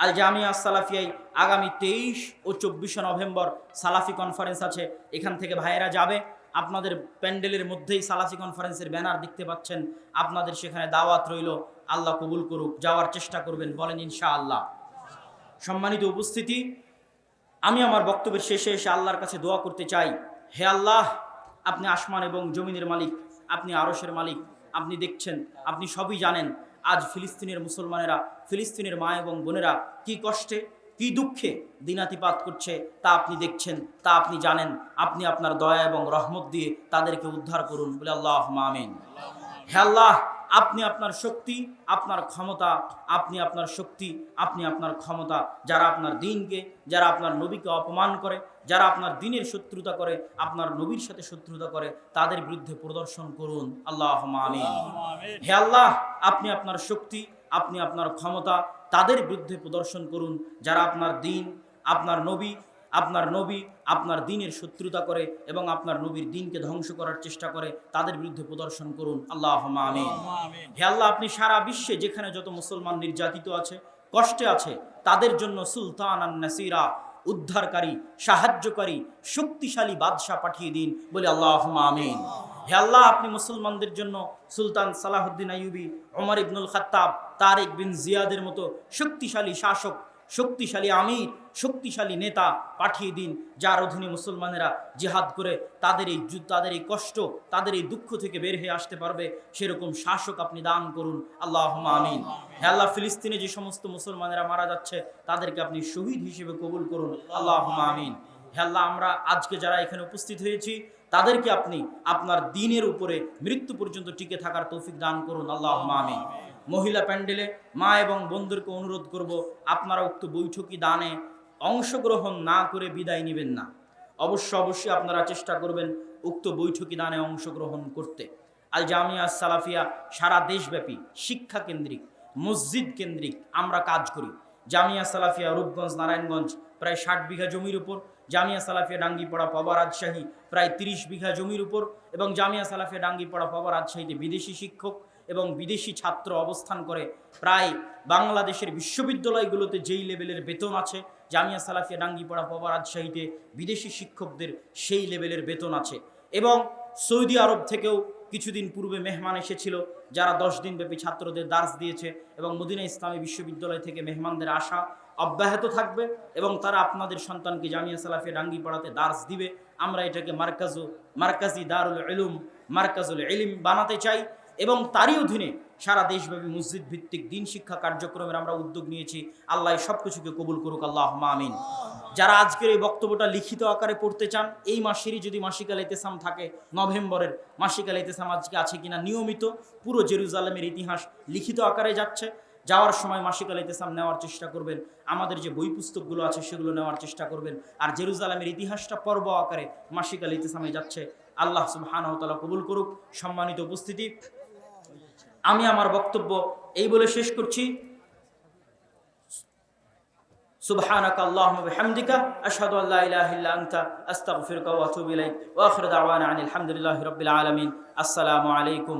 আল জামিয়া সালাফিয়ায় আগামী 23 ও 24 নভেম্বর সালাফি কনফারেন্স আছে, এখান থেকে ভাইয়েরা যাবে। আপনাদের প্যান্ডেলের মধ্যেই সালাফি কনফারেন্সের ব্যানার দেখতে পাচ্ছেন, আপনাদের সেখানে দাওয়াত রইল। আল্লাহ কবুল করুক, যাওয়ার চেষ্টা করবেন, বলেন ইনশাআল্লাহ। সম্মানিত উপস্থিতি, আমি আমার বক্তব্যের শেষে এসে আল্লাহর কাছে দোয়া করতে চাই। হে আল্লাহ, আপনি আসমান এবং জমিনের মালিক, আপনি আরশের মালিক, আপনি দেখছেন, আপনি সবই জানেন। আজ ফিলিস্তিনের মুসলমানেরা, ফিলিস্তিনের মা এবং বোনেরা কি কষ্টে, কি দুঃখে দিনাতিপাত করছে তা আপনি দেখছেন, তা আপনি জানেন। আপনি আপনার দয়া এবং রহমত দিয়ে তাদেরকে উদ্ধার করুন, বলে আল্লাহুম্মা আমিন। হে আল্লাহ, আপনি আপনার শক্তি, আপনার ক্ষমতা, আপনি আপনার শক্তি, আপনি আপনার ক্ষমতা, যারা আপনার দিনকে, যারা আপনার নবীকে অপমান করে, যারা আপনার দিনের শত্রুতা করে, আপনার নবীর সাথে শত্রুতা করে, তাদের বিরুদ্ধে প্রদর্শন করুন, আল্লাহুম্মা আমিন। হে আল্লাহ, আপনি আপনার শক্তি, আপনি আপনার ক্ষমতা তাদের বিরুদ্ধে প্রদর্শন করুন, যারা আপনার দিন, আপনার নবী, আপনার দিনের শত্রুতা করে এবং আপনার নবীর দিনকে ধ্বংস করার চেষ্টা করে, তাদের বিরুদ্ধে প্রদর্শন করুন, আল্লাহুম্মা আমিন। হে আল্লাহ, আপনি সারা বিশ্বে যেখানে যত মুসলমান নির্যাতিত আছে, কষ্টে আছে, তাদের জন্য সুলতানান নাসিরা, উদ্ধারকারী, সাহায্যকারী, শক্তিশালী বাদশাহ পাঠিয়ে দিন, বলে আল্লাহুম্মা আমিন। হে আল্লাহ, আপনি মুসলমানদের জন্য সুলতান সালাহুদ্দিন আইয়ুবী, ওমর ইবনুল খাত্তাব, তারেক বিন জিয়াদের মতো শক্তিশালী শাসক, শক্তিশালী আমির, শক্তিশালী নেতা পাঠিয়ে দিন, যার অধীনে মুসলমানেরা জিহাদ করে তাদের এই কষ্ট, তাদের এই দুঃখ থেকে বের হয়ে আসতে পারবে, সেরকম শাসক আপনি দান করুন, আল্লাহুম্মা আমিন। হে আল্লাহ, ফিলিস্তিনে যে সমস্ত মুসলমানেরা মারা যাচ্ছে তাদেরকে আপনি শহীদ হিসেবে কবুল করুন, আল্লাহুম্মা আমিন। হে আল্লাহ, আমরা আজকে যারা এখানে উপস্থিত হয়েছি তাদেরকে আপনি আপনার দিনের উপরে মৃত্যু পর্যন্ত টিকে থাকার তৌফিক দান করুন, আল্লাহুম্মা আমিন। মহিলা প্যান্ডেলে মা এবং বন্ধুদেরকে অনুরোধ করব, আপনারা উক্ত বৈঠকি দানে অংশগ্রহণ না করে বিদায় নেবেন না। অবশ্যই আপনারা চেষ্টা করবেন উক্ত বৈঠকি দানে অংশগ্রহণ করতে। আল জামিয়া সালাফিয়া সারা দেশব্যাপী শিক্ষা কেন্দ্রিক, মসজিদ কেন্দ্রিক আমরা কাজ করি। জামিয়া সালাফিয়া রূপগঞ্জ, নারায়ণগঞ্জ প্রায় 60 বিঘা জমির উপর, জামিয়া সালাফিয়া ডাঙ্গিপাড়া, পাবা, রাজশাহী প্রায় 30 বিঘা জমির উপর, এবং জামিয়া সালাফিয়া ডাঙ্গিপাড়া, পাবা, রাজশাহীতে বিদেশি শিক্ষক এবং বিদেশি ছাত্র অবস্থান করে। প্রায় বাংলাদেশের বিশ্ববিদ্যালয়গুলোতে যেই লেভেলের বেতন আছে, জামিয়া সালাফিয়া ডাঙ্গিপাড়া, পাবা, রাজশাহীতে বিদেশি শিক্ষকদের সেই লেভেলের বেতন আছে। এবং সৌদি আরব থেকেও কিছুদিন পূর্বে মেহমান এসেছিল, যারা 10 দিন ব্যাপী ছাত্রদের দার্স দিয়েছে, এবং মদিনা ইসলামী বিশ্ববিদ্যালয় থেকে মেহমানদের আসা অব্যাহত থাকবে এবং তারা আপনাদের সন্তানকে জামিয়া সালাফিয়া ডাঙ্গিপাড়াতে দার্স দিবে। আমরা এটাকে মার্কাজি দারুল ইলুম, মার্কাজুল ইলম বানাতে চাই এবং তারই অধীনে সারা দেশব্যাপী মসজিদ ভিত্তিক দিন শিক্ষা কার্যক্রমের আমরা উদ্যোগ নিয়েছি। আল্লাহ সব কিছুকে কবুল করুক, আল্লাহুম্মা আমিন। যারা আজকের এই বক্তব্যটা লিখিত আকারে পড়তে চান, এই মাসেরই যদি মাসিক আল ইতিসাম থাকে, নভেম্বরের মাসিক আল ইতিসাম আজকে আছে কিনা, নিয়মিত পুরো জেরুজালেমের ইতিহাস লিখিত আকারে যাচ্ছে। যাওয়ার সময় মাসিক আল ইতিসাম নেওয়ার চেষ্টা করবেন, আমাদের যে বই পুস্তকগুলো আছে সেগুলো নেওয়ার চেষ্টা করবেন। আর জেরুজালেমের ইতিহাসটা পর্ব আকারে মাসিক আল ইতিসামে যাচ্ছে। আল্লাহ সুবহানাহু ওয়া তাআলা কবুল করুক। সম্মানিত উপস্থিতি, আমি আমার বক্তব্য এই বলে শেষ করছি। সুবহানাকা আল্লাহুম্মা ওয়া বিহামদিকা আশহাদু আল্লা ইলাহা ইল্লা আনতা আস্তাগফিরুকা ওয়া আতুবু ইলাইক ওয়া আখিরু দাওয়ানা আনিল হামদুলিল্লাহি রাব্বিল আলামিন। আসসালামু আলাইকুম।